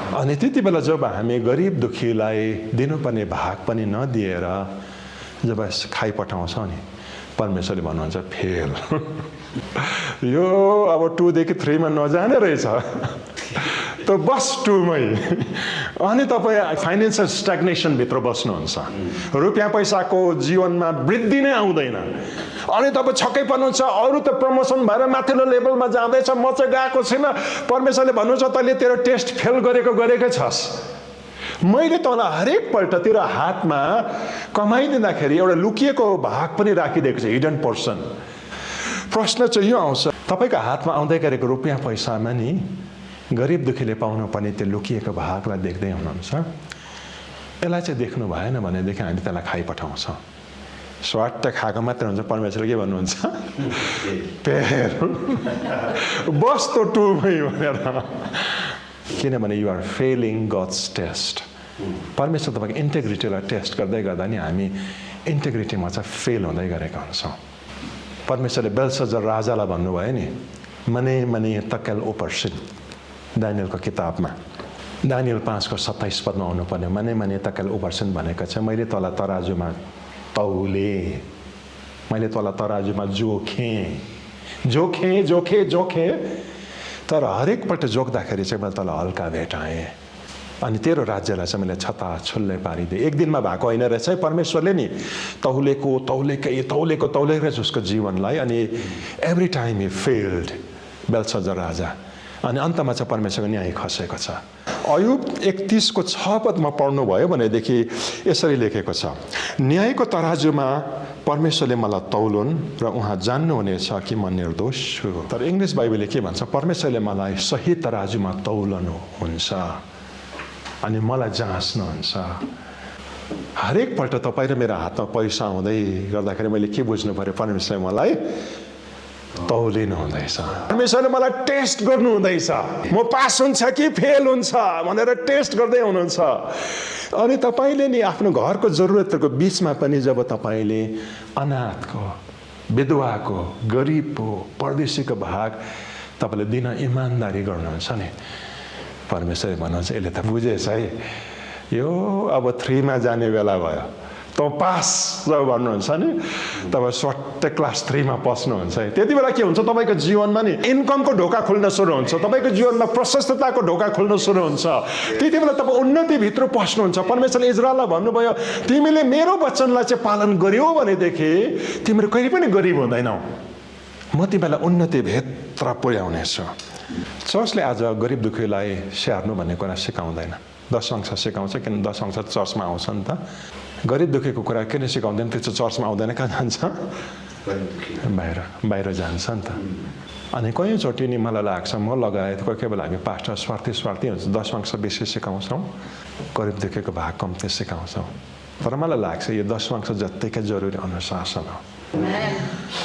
अनि त्यति बेला जब हामी गरिब दुखीलाई दिनुपर्ने भाग पनि नदिएर जब खाइपठाउँछौँ नि, परमेश्वरले भन्नुहुन्छ फेल। यो अब 2 देखि 3 मा नजाने रहेछ, त बस 2 मै। अनि तपाईँ फाइनेन्सियल स्ट्याग्नेसनभित्र बस्नुहुन्छ, रुपियाँ पैसाको जीवनमा वृद्धि नै आउँदैन। अनि तपाईँ छक्कै पर्नुहुन्छ, अरू त प्रमोसन भएर माथिल्लो लेभलमा जाँदैछ, म चाहिँ गएको छैन। परमेश्वरले भन्नुहुन्छ तैँले तेरो टेस्ट फेल गरेकै छस्। मैले तँलाई हरेकपल्ट तेरो हातमा कमाइदिँदाखेरि एउटा लुकिएको भाग पनि राखिदिएको छ, हिडन पर्सन। प्रश्न चाहिँ यो आउँछ, तपाईँको हातमा आउँदै गरेको रुपियाँ पैसामा नि गरिब दुखीले पाउनुपर्ने त्यो लुकिएको भागलाई देख्दै हुनुहुन्छ। यसलाई चाहिँ देख्नु भएन भनेदेखि हामी त्यसलाई खाइपठाउँछौँ। स्वाट खाएको मात्र हुन्छ। परमेश्वरले के भन्नुहुन्छ? फेल, बस त 2 मै भनेर। किनभने you are failing God's test. परमेश्वर तपाईँको इन्टेग्रिटीलाई टेस्ट गर्दै गर्दा नि हामी इन्टेग्रिटीमा चाहिँ फेल हुँदै गरेका हुन्छौँ। परमेश्वरले बेलशजर राजालाई भन्नुभयो नि, मने तकेल ओपर्सिन, दानियलको किताबमा दानियल 5:27 पदमा आउनुपर्ने मने तकेल ओपर्सिन भनेको चाहिँ मैले तँलाई तराजुमा तौले, मैले तँलाई तराजुमा जोखेँ, तर हरेकपल्ट जोख्दाखेरि चाहिँ मैले तँलाई हल्का भेटाएँ। अनि तेरो राज्यलाई चाहिँ मैले छताछुल्लै पारिदिएँ। एक दिनमा भएको होइन रहेछ है। परमेश्वरले नि तौलेकै उसको जीवनमा अनि एभ्री टाइम ही फेल्ड, बेलशजर राजा। अनि अन्तमा चाहिँ परमेश्वरको न्याय खसेको छ। अयुब 31:6 पदमा पढ्नुभयो भनेदेखि यसरी लेखेको छ, न्यायको तराजुमा परमेश्वरले मलाई तौलुन् र उहाँ जान्नुहुनेछ कि म निर्दोष छु। तर इङ्ग्लिस बाइबलले के भन्छ? परमेश्वरले मलाई सही तराजुमा तौलनुहुन्छ अनि मलाई जाँच्नुहुन्छ। हरेकपल्ट तपाईँ र मेरो हातमा पैसा आउँदै गर्दाखेरि मैले के बुझ्नु पर्यो? परमेश्वरले मलाई तौलिनु हुँदैछ, परमेश्वरले मलाई टेस्ट गर्नु हुँदैछ, म पास हुन्छ कि फेल हुन्छ भनेर टेस्ट गर्दै हुनुहुन्छ। अनि तपाईँले नि आफ्नो घरको जरुरतको बिचमा पनि जब तपाईँले अनाथको, विधवाको, गरिबको, परदेशीको भाग तपाईँले दिन इमान्दारी गर्नुहुन्छ नि, परमेश्वरले भन्नुहुन्छ यसले त बुझेछ है, यो अब 3 मा जाने बेला भयो, त पास जब भन्नुहुन्छ नि तब स्वाट्टै क्लास 3 मा पस्नुहुन्छ है। त्यति बेला के हुन्छ? तपाईँको जीवनमा नि इन्कमको ढोका खुल्न सुरु हुन्छ, तपाईँको जीवनमा प्रशस्तताको ढोका खुल्न सुरु हुन्छ। त्यति बेला तपाईँ उन्नतिभित्र पस्नुहुन्छ। परमेश्वरले इजरायललाई भन्नुभयो, तिमीले मेरो वचनलाई चाहिँ पालन गर्यौ भनेदेखि तिमीहरू कहिले पनि गरिब हुँदैनौ, म तिमीलाई उन्नतिभित्र पुर्याउनेछु। चर्चले आज गरिब दुखीलाई स्याहार्नु भन्ने कुरा सिकाउँदैन। दशवंश सिकाउँछ, किन दशवंश चर्चमा आउँछ नि त। गरिब दुखीको कुरा किन सिकाउँदैन? त्यो चर्चमा आउँदैन, कहाँ जान्छ? बाहिर जान्छ नि त। अनि कयौँचोटि नि मलाई लाग्छ, म लगायत कोही कोही बेला हामी पास्टर स्वार्थी हुन्छ, दशवंश बेसी सिकाउँछौँ, गरिब दुखीको भाग कम्ती सिकाउँछौँ। तर मलाई लाग्छ यो दशवंश जत्तिकै जरुरी अनुशासन हो।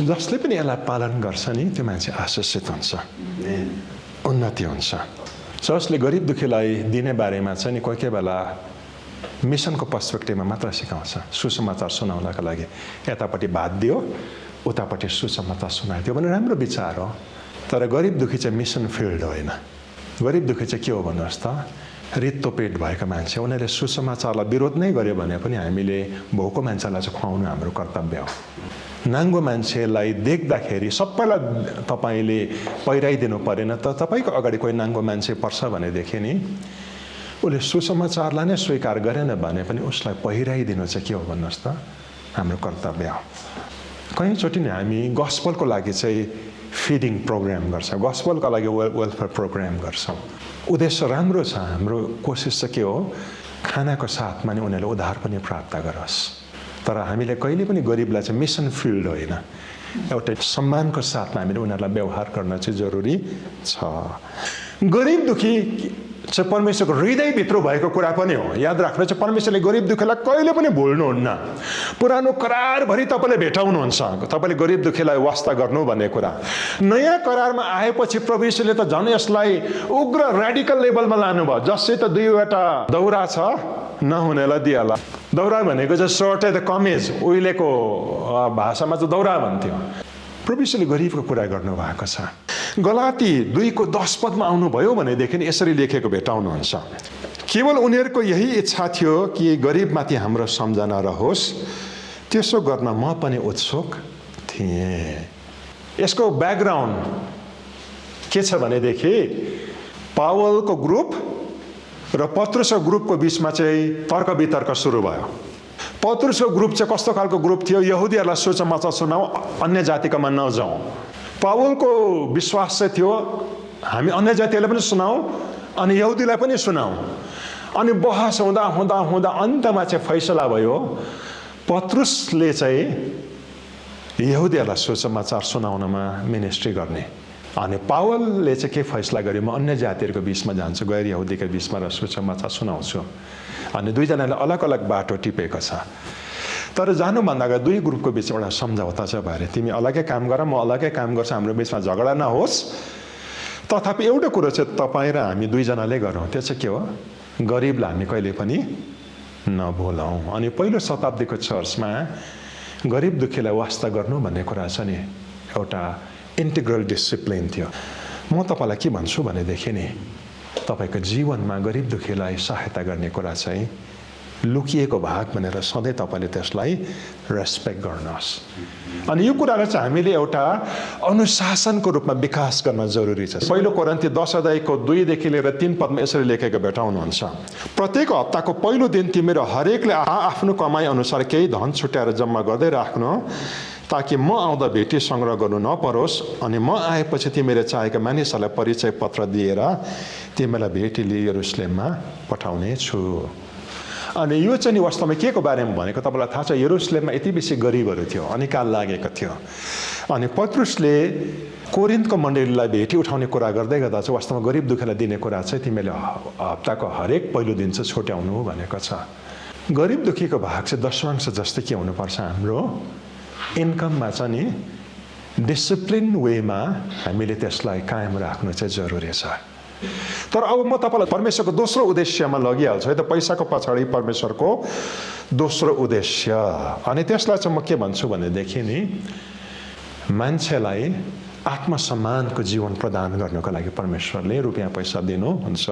जसले पनि यसलाई पालन गर्छ नि त्यो मान्छे आशिषित हुन्छ, उन्नति हुन्छ। चर्चले गरिब दुखीलाई दिने बारेमा चाहिँ नि कोही कोही बेला मिसनको पर्सपेक्टिभमा मात्र सिकाउँछ, सुसमाचार सुनाउनका लागि। यतापट्टि भात दियो, उतापट्टि सुसमाचार सुनाइदियो भने राम्रो विचार हो। तर गरिब दुखी चाहिँ मिसन फिल्ड होइन। गरिब दुखी चाहिँ के हो भन्नुहोस् त? रित्तो पेट भएको मान्छे। उनीहरूले सुसमाचारलाई विरोध नै गर्यो भने पनि हामीले भोको मान्छेलाई चाहिँ खुवाउनु हाम्रो कर्तव्य हो। नाङ्गो मान्छेलाई देख्दाखेरि सबैलाई तपाईँले पहिराइदिनु परेन। त तपाईँको अगाडि कोही नाङ्गो मान्छे पर्छ भनेदेखि नि उसले सुसमाचारलाई नै स्वीकार गरेन भने पनि उसलाई पहिराइदिनु चाहिँ के हो भन्नुहोस् त? हाम्रो कर्तव्य हो। कहीँचोटि नै हामी गस्पलको लागि चाहिँ फिडिङ प्रोग्राम गर्छौँ, गस्पलको लागि वेलफेयर प्रोग्राम गर्छौँ। उद्देश्य राम्रो छ, हाम्रो कोसिस चाहिँ के हो? खानाको साथमा नि उनीहरूले उद्धार पनि प्राप्त गरोस्। तर हामीले कहिले पनि गरिबलाई चाहिँ मिसन फिल्ड होइन, एउटा सम्मानको साथमा हामीले उनीहरूलाई व्यवहार गर्न चाहिँ जरुरी छ। गरिब दुखी चाहिँ परमेश्वरको हृदयभित्र भएको कुरा पनि हो। याद राख्नु चाहिँ परमेश्वरले गरिब दुखीलाई कहिले पनि भुल्नुहुन्न। पुरानो करारभरि तपाईँले भेटाउनुहुन्छ तपाईँले गरिब दुखीलाई वास्ता गर्नु भन्ने कुरा। नयाँ करारमा आएपछि प्रभु यीशुले त झन् यसलाई उग्र रेडिकल लेभलमा लानुभयो। जसै त 2वटा दौरा छ, नहुनेलाई दिएला, दौरा भनेको चाहिँ सर्ट द कमेज, उहिलेको भाषामा चाहिँ दौरा भन्थ्यो। प्रभु यीशुले गरिबको कुरा गर्नुभएको छ। गलाती 2:10 पदमा आउनुभयो भनेदेखि यसरी लेखेको भेटाउनुहुन्छ, केवल उनीहरूको यही इच्छा थियो कि गरिबमाथि हाम्रो सम्झना रहोस्, त्यसो गर्न म पनि उत्सुक थिएँ। यसको ब्याकग्राउन्ड के छ भनेदेखि पावलको ग्रुप र पत्रुसको ग्रुपको बिचमा चाहिँ तर्क वितर्क सुरु भयो। पत्रुसको ग्रुप चाहिँ कस्तो खालको ग्रुप थियो? यहुदीहरूलाई सुसमाचार सुनाऊ, अन्य जातिकामा नजाउँ। पावलको विश्वास चाहिँ थियो हामी अन्य जातिहरूलाई पनि सुनाऊ अनि यहुदीलाई पनि सुनाऊ। अनि बहस हुँदा हुँदा हुँदा अन्तमा चाहिँ फैसला भयो पत्रुसले चाहिँ यहुदीहरूलाई सुसमाचार सुनाउनमा मिनिस्ट्री गर्ने। अनि पावलले चाहिँ के फैसला गर्यो? म अन्य जातिहरूको बिचमा जान्छु, गैर यहुदीको बिचमा र सुसमाचार सुनाउँछु। अनि दुईजनाले अलग अलग बाटो टिपेको छ। तर जानुभन्दा अगाडि दुई ग्रुपको बिचमा एउटा सम्झौता छ भएर तिमी अलगै काम गर, म अलगै काम गर्छु, हाम्रो बिचमा झगडा नहोस्। तथापि एउटा कुरो चाहिँ तपाईँ र हामी दुईजनाले गरौँ, त्यो चाहिँ के हो? गरिबलाई हामी कहिले पनि नभुलौँ। अनि पहिलो शताब्दीको चर्चमा गरिब दुःखीलाई वास्ता गर्नु भन्ने कुरा छ नि, एउटा इन्टिग्रल डिसिप्लिन थियो। म तपाईँलाई के भन्छु भनेदेखि नि तपाईँको जीवनमा गरिब दुःखीलाई सहायता गर्ने कुरा चाहिँ लुकिएको भाग भनेर सधैँ तपाईँले त्यसलाई रेस्पेक्ट गर्नुहोस्। अनि यो कुरालाई चाहिँ हामीले एउटा अनुशासनको रूपमा विकास गर्न जरुरी छ। पहिलो कोरिन्थी 10:2 लिएर 3 पदमा यसरी लेखेको भेटाउनुहुन्छ, प्रत्येक हप्ताको पहिलो दिन तिमीहरू हरेकले आफ्नो कमाई अनुसार केही धन छुट्याएर जम्मा गर्दै राख्नु, ताकि म आउँदा भेटी सङ्ग्रह गर्नु नपरोस्। अनि म आएपछि तिमीले चाहेका मानिसहरूलाई परिचय पत्र दिएर तिमीलाई भेटी लिई यरुसलेममा पठाउने छु। अनि यो चाहिँ नि वास्तवमा के को बारेमा भनेको तपाईँलाई थाहा छ? यरुसलेममा यति बेसी गरिबहरू थियो, अनिकाल लागेको थियो। अनि पत्रुसले कोरिन्थको मण्डलीलाई भेटी उठाउने कुरा गर्दै गर्दा चाहिँ वास्तवमा गरिब दुःखीलाई दिने कुरा चाहिँ तिमीले हप्ताको हरेक पहिलो दिन चाहिँ छुट्याउनु भनेको छ। गरिब दुःखीको भाग चाहिँ दशमांश जस्तै के हुनुपर्छ? हाम्रो इन्कममा चाहिँ नि डिसिप्लिन वेमा हामीले त्यसलाई कायम राख्नु चाहिँ जरुरी छ। तर अब म तपाईँलाई परमेश्वरको दोस्रो उद्देश्यमा लगिहाल्छु है त, पैसाको पछाडि परमेश्वरको दोस्रो उद्देश्य। अनि त्यसलाई चाहिँ म के भन्छु भनेदेखि नि मान्छेलाई आत्मसम्मानको जीवन प्रदान गर्नको लागि परमेश्वरले रुपियाँ पैसा दिनुहुन्छ,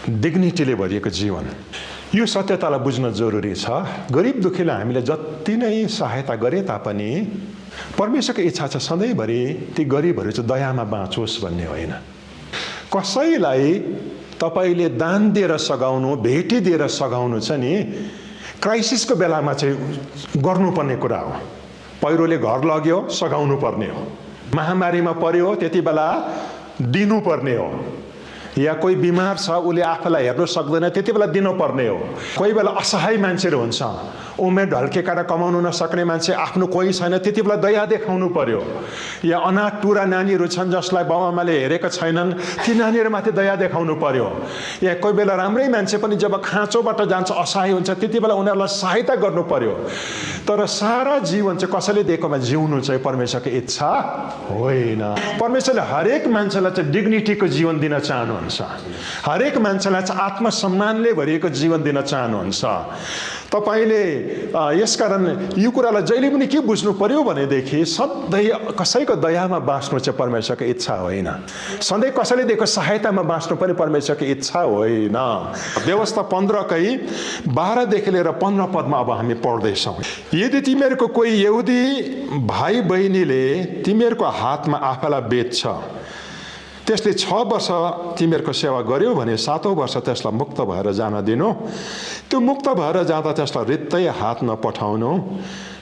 डिग्निटीले भरिएको जीवन। यो सत्यतालाई बुझ्न जरुरी छ। गरिब दुःखीलाई हामीले जति नै सहायता गरे तापनि परमेश्वरको इच्छा छ सधैँभरि ती गरिबहरू चाहिँ दयामा बाँचोस् भन्ने होइन। कसैलाई तपाईँले दान दिएर सघाउनु, भेटी दिएर सघाउनु चाहिँ नि क्राइसिसको बेलामा चाहिँ गर्नुपर्ने कुरा हो। पहिरोले घर लग्यो सघाउनु पर्ने हो, महामारीमा पर्यो त्यति बेला दिनुपर्ने हो, या कोही बिमार छ उसले आफूलाई हेर्नु सक्दैन त्यति बेला दिनुपर्ने हो। कोही बेला असहाय मान्छेहरू हुन्छ, उमेर ढल्केका र कमाउनु नसक्ने मान्छे, आफ्नो कोही छैन, त्यति बेला दया देखाउनु पर्यो। या अनाथ टुरा नानीहरू छन् जसलाई बाबुआमाले हेरेका छैनन्, ती नानीहरूमाथि दया देखाउनु पर्यो। या कोही बेला राम्रै मान्छे पनि जब खाँचोबाट जान्छ, असहाय हुन्छ, त्यति बेला उनीहरूलाई सहायता गर्नु पर्यो। तर सारा जीवन चाहिँ कसैले दिएकोमा जिउनु चाहिँ परमेश्वरको इच्छा होइन। परमेश्वरले हरेक मान्छेलाई चाहिँ डिग्निटीको जीवन दिन चाहनुहुन्छ, हरेक मान्छेलाई चाहिँ आत्मसम्मानले भरिएको जीवन दिन चाहनुहुन्छ। तपाईँले यसकारण यो कुरालाई जहिले पनि के बुझ्नु पर्यो भनेदेखि सधैँ कसैको दयामा बाँच्नु चाहिँ परमेश्वरको इच्छा होइन, सधैँ कसैले दिएको सहायतामा बाँच्नु पनि परमेश्वरको इच्छा होइन। व्यवस्था 15:12 लिएर 15 पदमा अब हामी पढ्दैछौँ, यदि तिमीहरूको कोही यहुदी भाइ बहिनीले तिमीहरूको हातमा आफूलाई बेच्छ, त्यसले 6 वर्ष तिमीहरूको सेवा गर्यो भने 7औं वर्ष त्यसलाई मुक्त भएर जान दिनु। त्यो मुक्त भएर जाँदा त्यसलाई रित्तै हात नपठाउनु।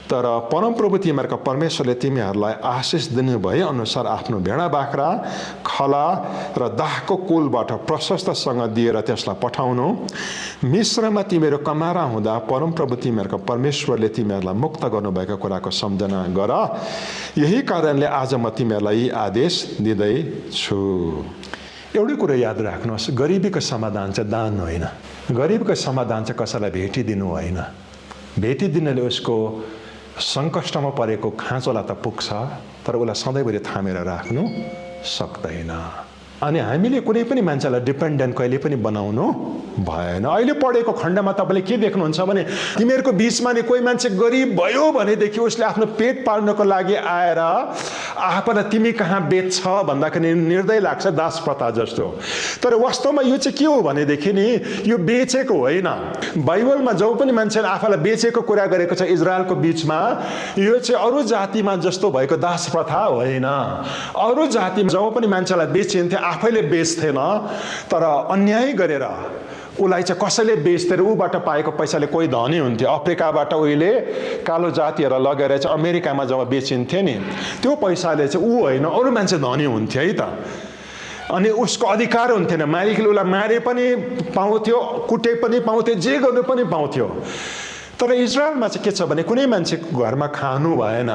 तर परमप्रभु तिमीहरूका परमेश्वरले तिमीहरूलाई आशिष दिनु भए अनुसार आफ्नो भेडा बाख्रा, खला र दाहको कुलबाट प्रशस्तसँग दिएर त्यसलाई पठाउनु। मिश्रमा तिमीहरू कमारा हुँदा परमप्रभु तिमीहरूका परमेश्वरले तिमीहरूलाई मुक्त गर्नुभएको कुराको सम्झना गर। यही कारणले आज म तिमीहरूलाई यी आदेश दिँदैछु। एउटै कुरो याद राख्नुहोस्, गरिबीको समाधान चाहिँ दान होइन, गरिबको समाधान चाहिँ कसैलाई भेटिदिनु होइन। भेटिदिनुले उसको सङ्कष्टमा परेको खाँचोलाई त पुग्छ, तर उसलाई सधैँभरि थामेर राख्नु सक्दैन। अनि हामीले कुनै पनि मान्छेलाई डिपेन्डेन्ट कहिले पनि बनाउनु भएन। अहिले पढेको खण्डमा तपाईँले के देख्नुहुन्छ भने तिमीहरूको बिचमा नि कोही मान्छे गरिब भयो भनेदेखि उसले आफ्नो पेट पाल्नको लागि आएर आफूलाई तिमी कहाँ बेच्छ भन्दाखेरि निर्दय लाग्छ, दास प्रथा जस्तो। तर वास्तवमा यो चाहिँ के हो भनेदेखि नि यो बेचेको होइन। बाइबलमा जब पनि मान्छेले आफूलाई बेचेको कुरा गरेको छ इजरायलको बिचमा, यो चाहिँ अरू जातिमा जस्तो भएको दास प्रथा होइन। अरू जातिमा जब पनि मान्छेलाई बेचिन्थ्यो आफैले बेच्थेन, तर अन्याय गरेर उसलाई चाहिँ कसैले बेच्थे र ऊबाट पाएको पैसाले कोही धनी हुन्थ्यो। अफ्रिकाबाट उहिले कालो जातिहरूलाई लगेर चाहिँ अमेरिकामा जब बेचिन्थ्यो नि, त्यो पैसाले चाहिँ ऊ होइन अरू मान्छे धनी हुन्थ्यो है त। अनि उसको अधिकार हुन्थेन, मालिकले उसलाई मारे पनि पाउँथ्यो, कुटे पनि पाउँथ्यो, जे गर्नु पनि पाउँथ्यो। तर इजरायलमा चाहिँ के छ भने कुनै मान्छेको घरमा खानु भएन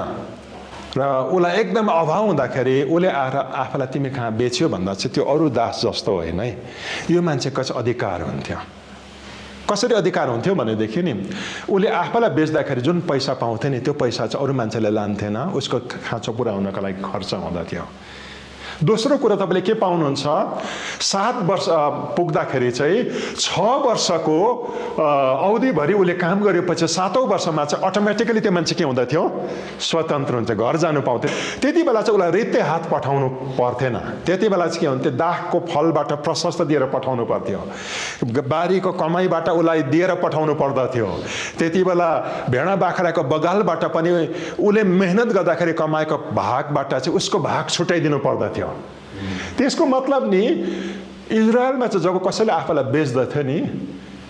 र उसलाई एकदम अभाव हुँदाखेरि उसले आएर आफूलाई तिमी कहाँ बेच्यो भन्दा चाहिँ त्यो अरू दास जस्तो होइन है। यो मान्छेको चाहिँ अधिकार हुन्थ्यो। कसरी अधिकार हुन्थ्यो भनेदेखि नि उसले आफूलाई बेच्दाखेरि जुन पैसा पाउँथ्यो नि त्यो पैसा चाहिँ अरू मान्छेले लान्थेन, उसको खाँचो पुर्याउनको लागि खर्च हुँदथ्यो। दोस्रो कुरा तपाईँले के पाउनुहुन्छ, 7 वर्ष पुग्दाखेरि चाहिँ 6 वर्षको अवधिभरि उसले काम गरेपछि 7औं वर्षमा चाहिँ अटोमेटिकली त्यो मान्छे के हुँदथ्यो, स्वतन्त्र हुन्छ, घर जानु पाउँथ्यो। त्यति बेला चाहिँ उसलाई रित्ते हात पठाउनु पर्थेन। त्यति बेला चाहिँ के हुन्थ्यो, दाखको फलबाट प्रशस्त दिएर पठाउनु पर्थ्यो, बारीको कमाइबाट उसलाई दिएर पठाउनु पर्दथ्यो। त्यति बेला भेडा बाख्राको बगालबाट पनि उसले मेहनत गर्दाखेरि कमाएको भागबाट चाहिँ उसको भाग छुट्याइदिनु पर्दथ्यो। त्यसको मतलब नि इजरायलमा चाहिँ जब कसैले आफूलाई बेच्दथ्यो नि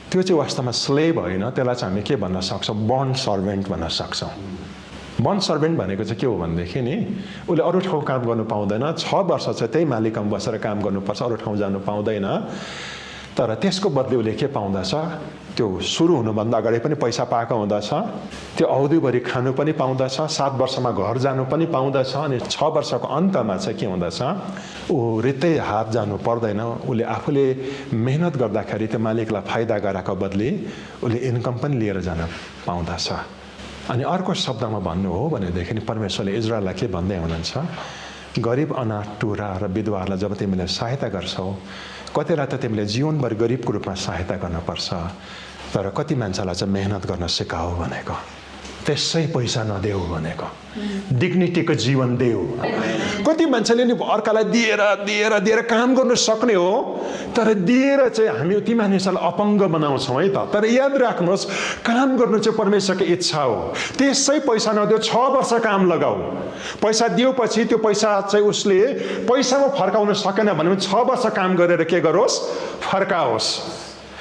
त्यो चाहिँ वास्तवमा स्लेभ होइन, त्यसलाई चाहिँ हामी के भन्न सक्छौँ, बन्ड सर्भेन्ट भन्न सक्छौँ। बन्ड सर्भेन्ट भनेको चाहिँ के हो भनेदेखि नि उसले अरू ठाउँ काम गर्नु पाउँदैन, 6 वर्ष चाहिँ त्यही मालिकमा बसेर काम गर्नुपर्छ, अरू ठाउँ जानु पाउँदैन। तर त्यसको बदली उसले के पाउँदछ, त्यो सुरु हुनुभन्दा अगाडि पनि पैसा पाएको हुँदछ, त्यो अवधिभरि खानु पनि पाउँदछ, 7 वर्षमा घर जानु पनि पाउँदछ, अनि 6 वर्षको अन्तमा चाहिँ के हुँदछ, ऊ रित्तै हात जानु पर्दैन। उसले आफूले मेहनत गर्दाखेरि त्यो मालिकलाई फाइदा गराएको बदली उसले इन्कम पनि लिएर जान पाउँदछ। अनि अर्को शब्दमा भन्नु हो भनेदेखि परमेश्वरले इजरायललाई के भन्दै हुनुहुन्छ, गरिब अनाथ टुरा र विधवाहरूलाई जब तिमीले सहायता गर्छौ, कतिलाई त तिमीले जीवनभर गरिबको रूपमा सहायता गर्नुपर्छ, तर कति मान्छेलाई चाहिँ मेहनत गर्न सिकाऊ भनेको, त्यसै पैसा नदेऊ भनेको, डिग्निटीको जीवन देऊ। कति मान्छेले नि अर्कालाई दिएर दिएर दिएर काम गर्न सक्ने हो, तर दिएर चाहिँ हामी ती मानिसलाई अपङ्ग बनाउँछौँ है त। तर याद राख्नुहोस्, काम गर्नु चाहिँ परमेश्वरको इच्छा हो। त्यसै पैसा नदेऊ, 6 वर्ष काम लगाऊ, पैसा दिएपछि त्यो पैसा चाहिँ उसले पैसामा फर्काउन सकेन भने 6 वर्ष काम गरेर के गरोस्, फर्काओस्।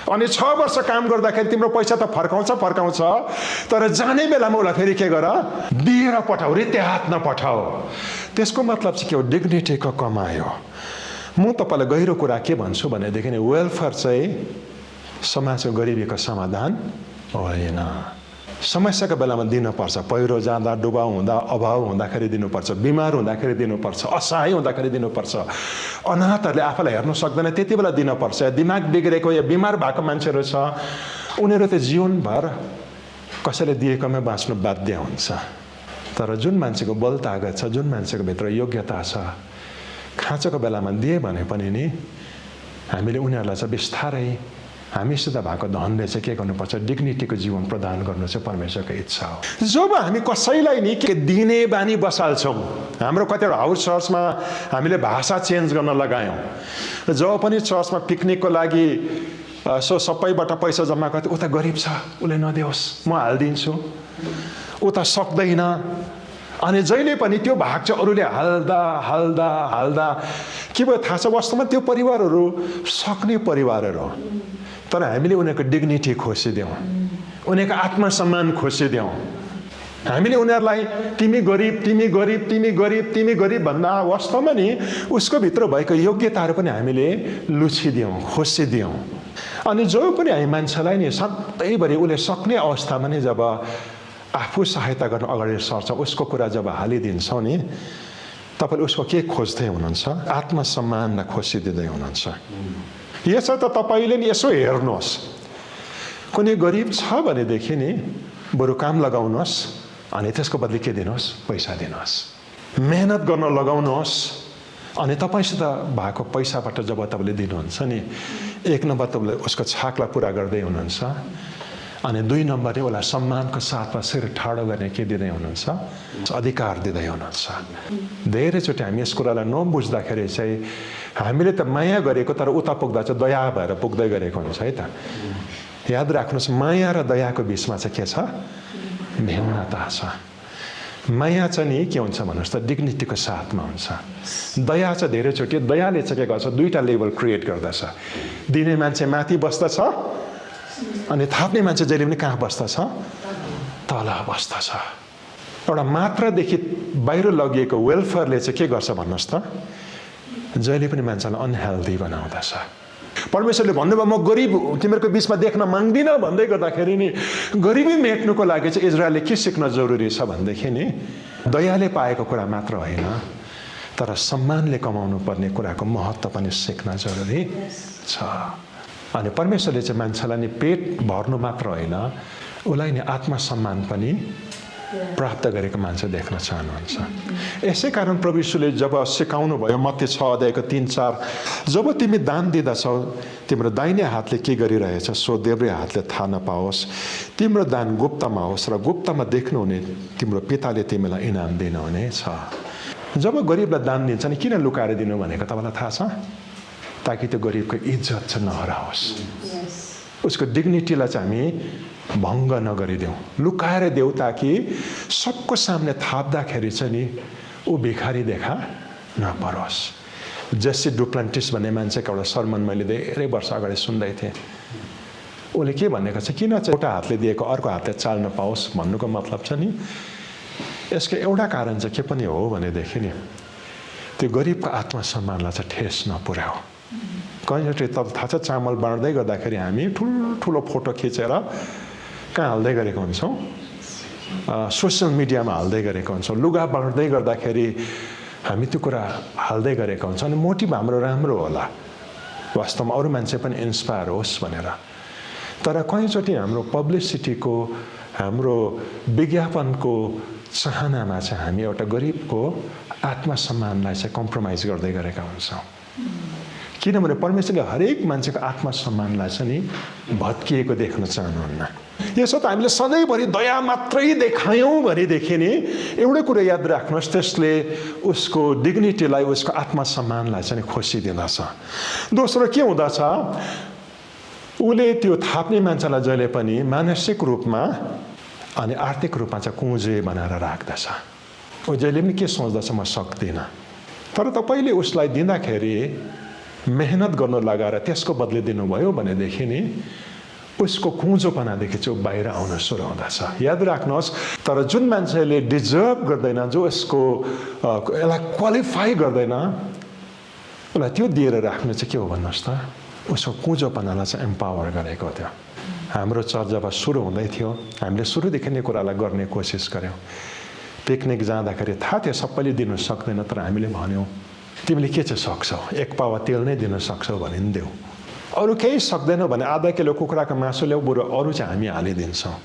अनि 6 वर्ष काम गर्दाखेरि तिम्रो पैसा त फर्काउँछ, तर जाने बेलामा उसलाई फेरि के गर, दिएर पठाऊ, रित्ते हात नपठाऊ। त्यसको मतलब चाहिँ के हो, डिग्निटीको कमाइ हो। म तपाईँलाई गहिरो कुरा के भन्छु भनेदेखि वेलफेयर चाहिँ समाजको गरिबीको समाधान होइन। समस्याको बेलामा दिनुपर्छ, पहिरो जाँदा, डुबाउ हुँदा, अभाव हुँदाखेरि दिनुपर्छ, बिमार हुँदाखेरि दिनुपर्छ, असहाय हुँदाखेरि दिनुपर्छ, अनाथहरूले आफूलाई हेर्नु सक्दैन त्यति बेला दिनुपर्छ। दिमाग बिग्रेको या बिमार भएको मान्छेहरू छ, उनीहरू त जीवनभर कसैले दिएकोमा बाँच्नु बाध्य हुन्छ। तर जुन मान्छेको बल तागत छ, जुन मान्छेको भित्र योग्यता छ, खाँचोको बेलामा दिए भने पनि नि हामीले उनीहरूलाई चाहिँ बिस्तारै हामीसित भएको धनले चाहिँ के गर्नुपर्छ, डिग्निटीको जीवन प्रदान गर्नु चाहिँ परमेश्वरको इच्छा हो। जब हामी कसैलाई नि के दिने बानी बसाल्छौँ, हाम्रो कतिवटा हाउस चर्चमा हामीले भाषा चेन्ज गर्न लगायौँ। जब पनि चर्चमा पिकनिकको लागि सबैबाट पैसा जम्मा गर्थे, उता गरिब छ उसले नदेओस्, म हालिदिन्छु, उता सक्दैन। अनि जहिले पनि त्यो भाग चाहिँ अरूले हाल्दा हाल्दा हाल्दा के भयो थाहा छ, वास्तवमा त्यो परिवारहरू सक्ने परिवारहरू हो, तर हामीले उनीहरूको डिग्निटी खोसिदियौँ, उनीहरूको आत्मसम्मान खोसिदियौँ। हामीले उनीहरूलाई तिमी गरिब, तिमी गरिब, तिमी गरिब, तिमी गरिब भन्दा वास्तवमा नि उसको भित्र भएको योग्यताहरू पनि हामीले लुछिदियौँ, खोसिदियौँ। अनि जो पनि हामी मान्छेलाई नि सधैँभरि उसले सक्ने अवस्थामा नि जब आफू सहायता गर्न अगाडि सर्छ, उसको कुरा जब हालिदिन्छौँ नि, तपाईँले उसको के खोज्दै हुनुहुन्छ, आत्मसम्मानलाई खोसिदिँदै हुनुहुन्छ। यसो त तपाईँले नि यसो हेर्नुहोस्, कुनै गरिब छ भनेदेखि नि बरु काम लगाउनुहोस्, अनि त्यसको बदली के दिनुहोस्, पैसा दिनुहोस्, मेहनत गर्न लगाउनुहोस्। अनि तपाईसित भएको पैसाबाट जब तपाईँले दिनुहुन्छ नि, 1 नम्बर तपाईँले उसको छाकलाई पुरा गर्दै हुनुहुन्छ, अनि 2 नम्बरले उसलाई सम्मानको साथमा शिर ठाडो गर्ने के दिँदै हुनुहुन्छ, अधिकार दिँदै हुनुहुन्छ। धेरैचोटि हामी यस कुरालाई नबुझ्दाखेरि चाहिँ हामीले त माया गरेको तर उता पुग्दा चाहिँ दया भएर पुग्दै गरेको हुन्छ है त। याद राख्नुहोस्, माया र दयाको बिचमा चाहिँ के छ? भिन्नता छ। माया चाहिँ नि के हुन्छ भन्नुहोस् त, डिग्निटीको साथमा हुन्छ। दया चाहिँ धेरैचोटि दयाले चाहिँ के गर्छ, 2टा लेभल क्रिएट गर्दछ। दिने मान्छे माथि बस्दछ अनि थाप्ने मान्छे जहिले पनि कहाँ बस्दछ? तल बस्दछ। एउटा मात्रादेखि बाहिर लगिएको वेलफेयरले चाहिँ के गर्छ भन्नुहोस् त, जहिले पनि मान्छेलाई अनहेल्दी बनाउँदछ। परमेश्वरले भन्नुभयो म गरिब तिमीहरूको बिचमा देख्न माग्दिनँ भन्दै गर्दाखेरि नि गरिबी मेट्नुको लागि चाहिँ इजरायलले के सिक्न जरुरी छ भनेदेखि नि दयाले पाएको कुरा मात्र होइन, तर सम्मानले कमाउनु पर्ने कुराको महत्त्व पनि सिक्न जरुरी छ। अनि परमेश्वरले चाहिँ मान्छेलाई नि पेट भर्नु मात्र होइन, उसलाई नि आत्मसम्मान पनि प्राप्त गरेको मान्छे देख्न चाहनुहुन्छ। यसै कारण प्रभु यीशुले जब सिकाउनु भयो मत्ती 6:3-4, जब तिमी दान दिँदछौ तिम्रो दाहिने हातले के गरिरहेछ सो देब्रे हातले थाहा नपाओस्, तिम्रो दान गुप्तमा होस् र गुप्तमा देख्नुहुने तिम्रो पिताले तिमीलाई इनाम दिनुहुने छ। जब गरिबलाई दान दिन्छ नि किन लुकाएर दिनु भनेको तपाईँलाई थाहा छ? ताकि त्यो गरिबको इज्जत चाहिँ नहराओस्, उसको डिग्निटीलाई चाहिँ हामी भङ्ग नगरिदेऊ, लुकाएर देऊ, ताकि सबको सामने थाप्दाखेरि चाहिँ नि ऊ भिखारी देखा नपरोस्। जेसी डुप्लान्टिस भन्ने मान्छेको एउटा सर्मन मैले धेरै वर्ष अगाडि सुन्दै थिएँ। उसले के भनेको छ, किन चाहिँ एउटा हातले दिएको अर्को हातले चाल्न पाओस् भन्नुको मतलब छ नि, यसको एउटा कारण चाहिँ के पनि हो भनेदेखि नि त्यो गरिबको आत्मसम्मानलाई चाहिँ ठेस नपुर्याओ। कहिलेचोटि त थाहा छ चामल बाँड्दै गर्दाखेरि हामी ठुलो फोटो खिचेर कहाँ हाल्दै गरेको हुन्छौँ, सोसियल मिडियामा हाल्दै गरेको हुन्छौँ। लुगा बाँड्दै गर्दाखेरि हामी त्यो कुरा हाल्दै गरेका हुन्छौँ। अनि मोटिभ हाम्रो राम्रो होला, वास्तवमा अरू मान्छे पनि इन्सपायर होस् भनेर। तर कहीँचोटि हाम्रो पब्लिसिटीको हाम्रो विज्ञापनको चाहनामा चाहिँ हामी एउटा गरिबको आत्मसम्मानलाई चाहिँ कम्प्रोमाइज गर्दै गरेका हुन्छौँ। किनभने परमेश्वरले हरेक मान्छेको आत्मसम्मानलाई चाहिँ नि भत्किएको देख्न चाहनुहुन्न। यसो त हामीले सधैँभरि दया मात्रै देखायौँ भनेदेखि नि एउटै कुरा याद राख्नुहोस्, त्यसले उसको डिग्निटीलाई उसको आत्मसम्मानलाई चाहिँ खुसी दिँदछ। दोस्रो के हुँदछ, उसले त्यो थाप्ने मान्छेलाई जहिले पनि मानसिक रूपमा अनि आर्थिक रूपमा चाहिँ कुँजे बनाएर राख्दछ। ऊ जहिले पनि के सोच्दछ, म सक्दिनँ। तर तपाईँले उसलाई दिँदाखेरि मेहनत गर्नु लगाएर त्यसको बदली दिनुभयो भनेदेखि नि उसको कुँजोपनादेखि चाहिँ बाहिर आउन सुरु हुँदछ। याद राख्नुहोस्, तर जुन मान्छेले डिजर्भ गर्दैन, जो यसको यसलाई क्वालिफाई गर्दैन, उसलाई त्यो दिएर राख्नु चाहिँ के हो भन्नुहोस् त, उसको कुँजोपनालाई चाहिँ एम्पावर गरेको थियो। हाम्रो चर्च जब सुरु हुँदै थियो हामीले सुरुदेखि नै कुरालाई गर्ने कोसिस गऱ्यौँ। पिकनिक जाँदाखेरि थाहा थियो सबैले दिनु सक्दैन, तर हामीले भन्यौँ तिमीले के चाहिँ सक्छौ, 1 पावा तेल नै दिन सक्छौ भने नि देऊ, अरू केही सक्दैनौ भने आधा किलो कुखुराको मासु ल्याऊ, बरु अरू चाहिँ हामी हालिदिन्छौँ।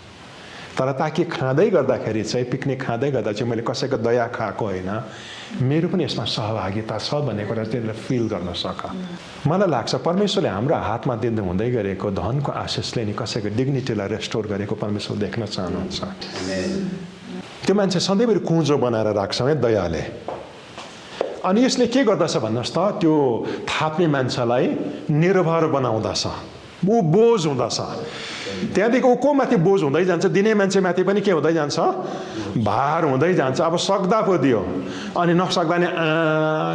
तर ताकि खाँदै गर्दाखेरि चाहिँ पिकनिक खाँदै गर्दा चाहिँ मैले कसैको दया खाएको होइन, मेरो पनि यसमा सहभागिता छ भन्ने कुरा त्यसले फिल गर्न सक। मलाई लाग्छ परमेश्वरले हाम्रो हातमा दिँदै हुँदै गरेको धनको आशिषले नि कसैको डिग्निटीलाई रेस्टोर गरेको परमेश्वर देख्न चाहनुहुन्छ। त्यो मान्छे सधैँभरि कुँजो बनाएर राख्छ है दयाले। अनि यसले के गर्दछ भन्नुहोस् त, त्यो थाप्ने मान्छेलाई निर्भर बनाउँदछ, ऊ बोझ हुँदछ। त्यहाँदेखि ऊ को माथि बोझ हुँदै जान्छ, दिने मान्छे माथि पनि के हुँदै जान्छ, भार हुँदै जान्छ। अब सक्दा पो दियो अनि नसक्दा नि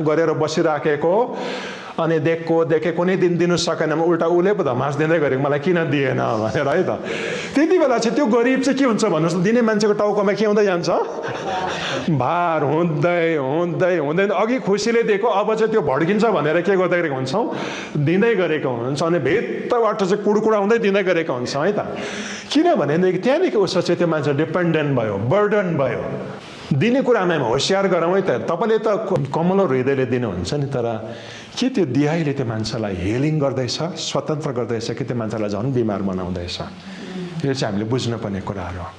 गरेर बसिराखेको, अनि देखे कुनै दिन दिनु सकेन, उल्टा उसले पो धमास दिँदै गरेको मलाई किन दिएन भनेर है त। त्यति बेला चाहिँ त्यो गरिब चाहिँ के हुन्छ भन्नुहोस् त, दिने मान्छेको टाउकोमा के हुँदै जान्छ, भार हुँदै हुँदै हुँदै अघि खुसीले दिएको अब चाहिँ त्यो भड्किन्छ भनेर के गर्दै गरेको हुन्छौँ, दिँदै गरेको हुन्छ। अनि भित्रबाट चाहिँ कुडकुडा हुँदै दिँदै गरेको हुन्छ है त। किनभनेदेखि त्यहाँदेखि उसो चाहिँ त्यो मान्छे डिपेन्डेन्ट भयो, बर्डन भयो। दिने कुरामा होसियार गरौँ है त। तपाईँले त कमलो हृदयले दिनुहुन्छ नि, तर के त्यो दिहाइले त्यो मान्छेलाई हिलिङ गर्दैछ, स्वतन्त्र गर्दैछ कि त्यो मान्छेलाई झन् बिमार बनाउँदैछ, यो चाहिँ हामीले बुझ्नुपर्ने कुराहरू हो।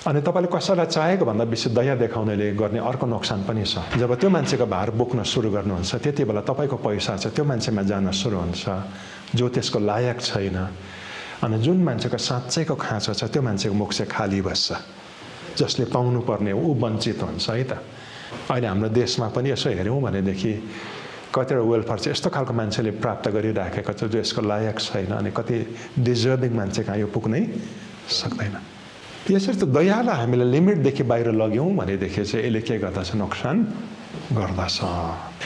अनि तपाईँले कसैलाई चाहेको भन्दा बेसी दया देखाउनेले गर्ने अर्को नोक्सान पनि छ। जब त्यो मान्छेको भार बोक्न सुरु गर्नुहुन्छ त्यति बेला तपाईँको पैसा चाहिँ त्यो मान्छेमा जान सुरु हुन्छ जो त्यसको लायक छैन। अनि जुन मान्छेको साँच्चैको खाँचो छ त्यो मान्छेको मुख चाहिँ खाली बस्छ, जसले पाउनुपर्ने ऊ वञ्चित हुन्छ है त। अहिले हाम्रो देशमा पनि यसो हेऱ्यौँ भनेदेखि कतिवटा वेलफेयर चाहिँ यस्तो खालको मान्छेले प्राप्त गरिराखेको छ जो यसको लायक छैन, अनि कति डिजर्भिङ मान्छे कहाँ यो पुग्नै सक्दैन। यसरी त दयालाई हामीले लिमिटदेखि बाहिर लग्यौँ भनेदेखि चाहिँ यसले के गर्दछ, नोक्सान गर्दछ।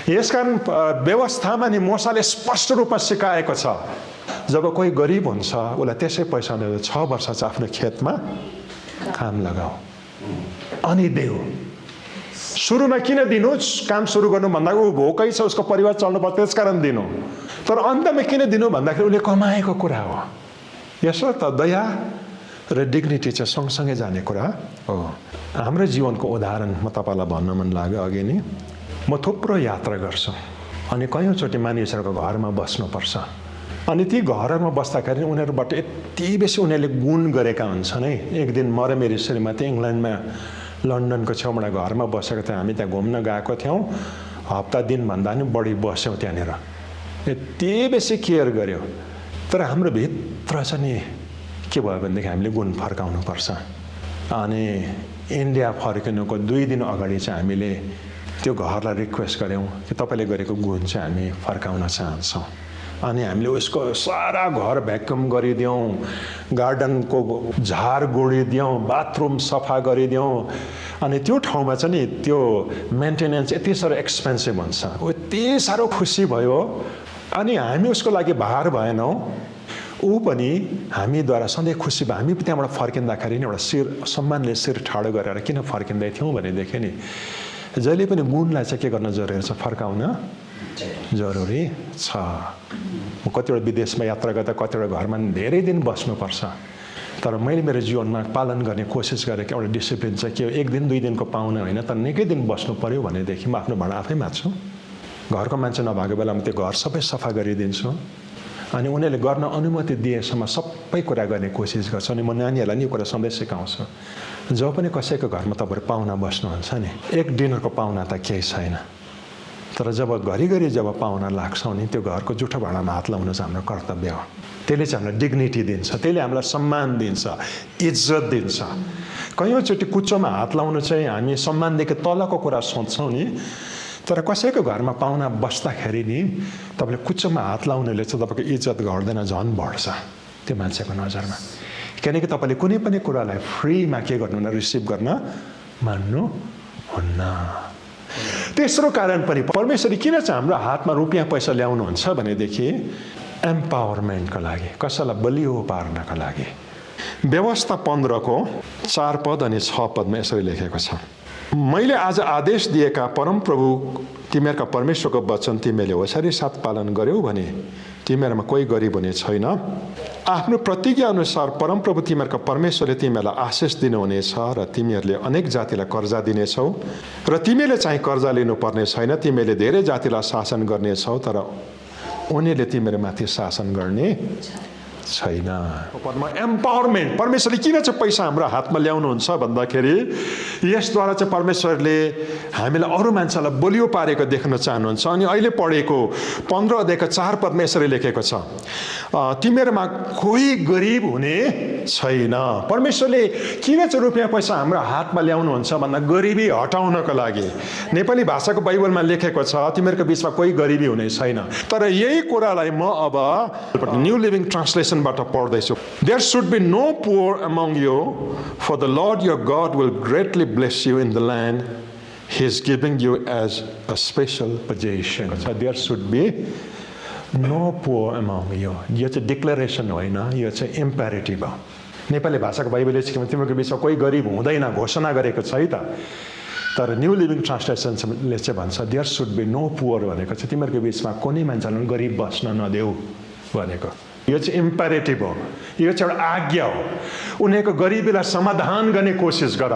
यसकारण व्यवस्थामा नि मूसाले स्पष्ट रूपमा सिकाएको छ, जब कोही गरिब हुन्छ उसलाई त्यसै पैसा दियो 6 वर्ष चाहिँ आफ्नो खेतमा काम लगाऊ अनि देऊ। सुरुमा किन दिनु, काम सुरु गर्नुभन्दा ऊ भोकै छ, उसको परिवार चल्नुपर्छ त्यस कारण दिनु। तर अन्तमा किन दिनु भन्दाखेरि उसले कमाएको कुरा हो। यसो त दया र डिग्निटी चाहिँ सँगसँगै जाने कुरा हो। हाम्रो जीवनको उदाहरण म तपाईँलाई भन्न मन लाग्यो अघि नै। म थुप्रो यात्रा गर्छु अनि कयौँचोटि मानिसहरूको घरमा बस्नुपर्छ। अनि ती घरहरूमा बस्दाखेरि उनीहरूबाट यति बेसी उनीहरूले गुण गरेका हुन्छन् है। एक दिन म र मेरी श्रीमती इङ्ल्यान्डमा लन्डनको छेउबाट घरमा बसेको थियौँ। हामी त्यहाँ घुम्न गएको थियौँ, हप्ता दिनभन्दा नि बढी बस्यौँ त्यहाँनिर। यति बेसी केयर गर्यो। तर हाम्रो भित्र चाहिँ नि के भयो भनेदेखि हामीले गुण फर्काउनुपर्छ। अनि इन्डिया फर्किनुको 2 दिन अगाडि चाहिँ हामीले त्यो घरलाई रिक्वेस्ट गऱ्यौँ कि तपाईँले गरेको गुण चाहिँ हामी फर्काउन चाहन्छौँ। अनि हामीले उसको सारा घर भ्याक्युम गरिदियौँ, गार्डनको झार गोडिदियौँ, बाथरुम सफा गरिदियौँ। अनि त्यो ठाउँमा चाहिँ नि त्यो मेन्टेनेन्स यति साह्रो एक्सपेन्सिभ हुन्छ, ऊ यति साह्रो खुसी भयो। अनि हामी उसको लागि भार भएनौँ, ऊ पनि हामीद्वारा सधैँ खुसी भयो। हामी त्यहाँबाट फर्किँदाखेरि नि एउटा सम्मानले शिर ठाडो गरेर किन फर्किँदै थियौँ भनेदेखि नि जहिले पनि गुणलाई चाहिँ के गर्न जरुरी छ, फर्काउन जरुरी छ। म कतिवटा विदेशमा यात्रा गर्दा कतिवटा घरमा धेरै दिन बस्नुपर्छ। तर मैले मेरो जीवनमा पालन गर्ने कोसिस गरेको एउटा डिसिप्लिन चाहिँ के हो, 1 दिन 2 दिनको पाहुना होइन तर निकै दिन बस्नु पऱ्यो भनेदेखि म आफ्नो भाँडा आफै माझ्छु। घरको मान्छे नभएको बेलामा त्यो घर सबै सफा गरिदिन्छु। अनि उनीहरूले गर्न अनुमति दिएसम्म सबै कुरा गर्ने कोसिस गर्छु। अनि म नानीहरूलाई नि यो कुरा सधैँ सिकाउँछु, जब पनि कसैको घरमा तपाईँहरू पाहुना बस्नुहुन्छ नि, 1 दिनको पाहुना त केही छैन। तर जब घरिघरि जब पाहुना लाग्छौँ नि त्यो घरको जुठो भाँडामा हात लाउनु चाहिँ हाम्रो कर्तव्य हो। त्यसले चाहिँ हामीलाई डिग्निटी दिन्छ, त्यसले हामीलाई सम्मान दिन्छ, इज्जत दिन्छ। कयौँचोटि कुच्चोमा हात लाउनु चाहिँ हामी सम्मानदेखि तलको कुरा सोच्छौँ नि, तर कसैको घरमा पाहुना बस्दाखेरि नि तपाईँले कुच्चोमा हात लाउनेले चाहिँ तपाईँको इज्जत घट्दैन, झन् बढ्छ त्यो मान्छेको नजरमा। किनकि तपाईँले कुनै पनि कुरालाई फ्रीमा के गर्नुहुन्न, रिसिभ गर्न मान्नुहुन्न। तेस्रो कारण पनि परमेश्वरले किन चाहिँ हाम्रो हातमा रुपियाँ पैसा ल्याउनुहुन्छ भनेदेखि एम्पावरमेन्टको लागि, कसैलाई बलियो पार्नका लागि। व्यवस्था 15को 4 पद अनि 6 पदमा यसरी लेखेको छ, मैले आज आदेश दिएका परमप्रभु तिमीहरूका परमेश्वरको वचन तिमीले होसारी साथ पालन गर्यौ भने तिमीहरूमा कोही गरिब हुने छैन। आफ्नो प्रतिज्ञा अनुसार परमप्रभु तिमीहरूका परमेश्वरले तिमीहरूलाई आशिष दिनुहुनेछ र तिमीहरूले अनेक जातिलाई कर्जा दिनेछौ र तिमीले चाहिँ कर्जा लिनुपर्ने छैन। तिमीले धेरै जातिलाई शासन गर्नेछौ तर उनीहरूले तिमीहरूमाथि शासन गर्ने छैन। एम्पावरमेन्ट, परमेश्वरले किन चाहिँ पैसा हाम्रो हातमा ल्याउनुहुन्छ भन्दाखेरि यसद्वारा चाहिँ परमेश्वरले हामीलाई अरू मान्छेलाई बलियो पारेको देख्न चाहनुहुन्छ। अनि अहिले पढेको 15 अध्यायको 4 पदमा यसरी लेखेको छ, तिमीहरूमा कोही गरिब हुने छैन। परमेश्वरले किन चाहिँ रुपियाँ पैसा हाम्रो हातमा ल्याउनुहुन्छ भन्दा गरिबी हटाउनको लागि। नेपाली भाषाको बाइबलमा लेखेको छ तिमीहरूको बिचमा कोही गरिबी हुने छैन। तर यही कुरालाई म अब न्यू लिभिङ ट्रान्सलेसन बाट पढ्दैछु। There should be no poor among you, for the Lord your God will greatly bless you in the land He is giving you as a special possession. So there should be no poor among you. यो चाहिँ declaration होइन, यो चाहिँ imperative हो। नेपाली भाषाको बाइबलले चाहिँ तिमीहरूको बिचमा कोही गरिब हुँदैन घोषणा गरेको छ है त। तर न्यू लिभिङ ट्रान्सलेसनले चाहिँ भन्छ there should be no poor भनेको चाहिँ तिमीहरूको बिचमा कुनै मान्छेलाई गरिब बस्न नदेऊ भनेको। यो चाहिँ इम्पेरेटिभ हो। यो चाहिँ एउटा आज्ञा हो। उनीहरूको गरिबीलाई समाधान गर्ने कोसिस गर।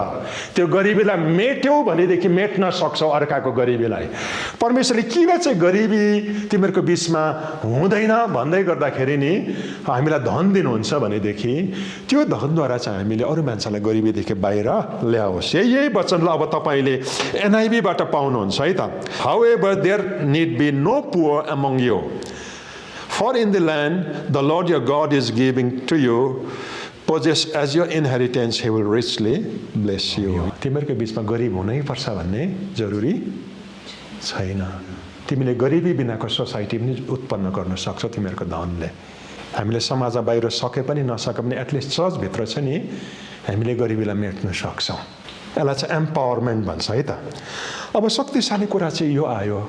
त्यो गरिबीलाई मेट्यौ भनेदेखि मेट्न सक्छौ अर्काको गरिबीलाई। परमेश्वरले किन चाहिँ गरिबी तिमीहरूको बिचमा हुँदैन भन्दै गर्दाखेरि नि हामीलाई धन दिनुहुन्छ भनेदेखि त्यो धनद्वारा चाहिँ हामीले अरू मान्छेलाई गरिबीदेखि बाहिर ल्याओस्। यही वचनलाई अब तपाईँले NIV-बाट पाउनुहुन्छ है त। However, there need be no poor among you. For in the land the Lord your God is giving to you, possess as your inheritance, he will richly bless you. तिमीहरूको बिचमा गरिब हुनै पर्छ भन्ने जरुरी छैन। तिमीले गरिबी बिनाको सोसाइटी पनि उत्पन्न गर्न सक्छौ तिमीहरूको धनले। हामीले समाजमा बाहिर सके पनि नसके पनि एटलिस्ट चर्चभित्र चाहिँ नि हामीले गरिबीलाई मेट्न सक्छौँ। यसलाई चाहिँ एम्पावरमेन्ट भन्छ है त। अब शक्तिशाली कुरा चाहिँ यो आयो,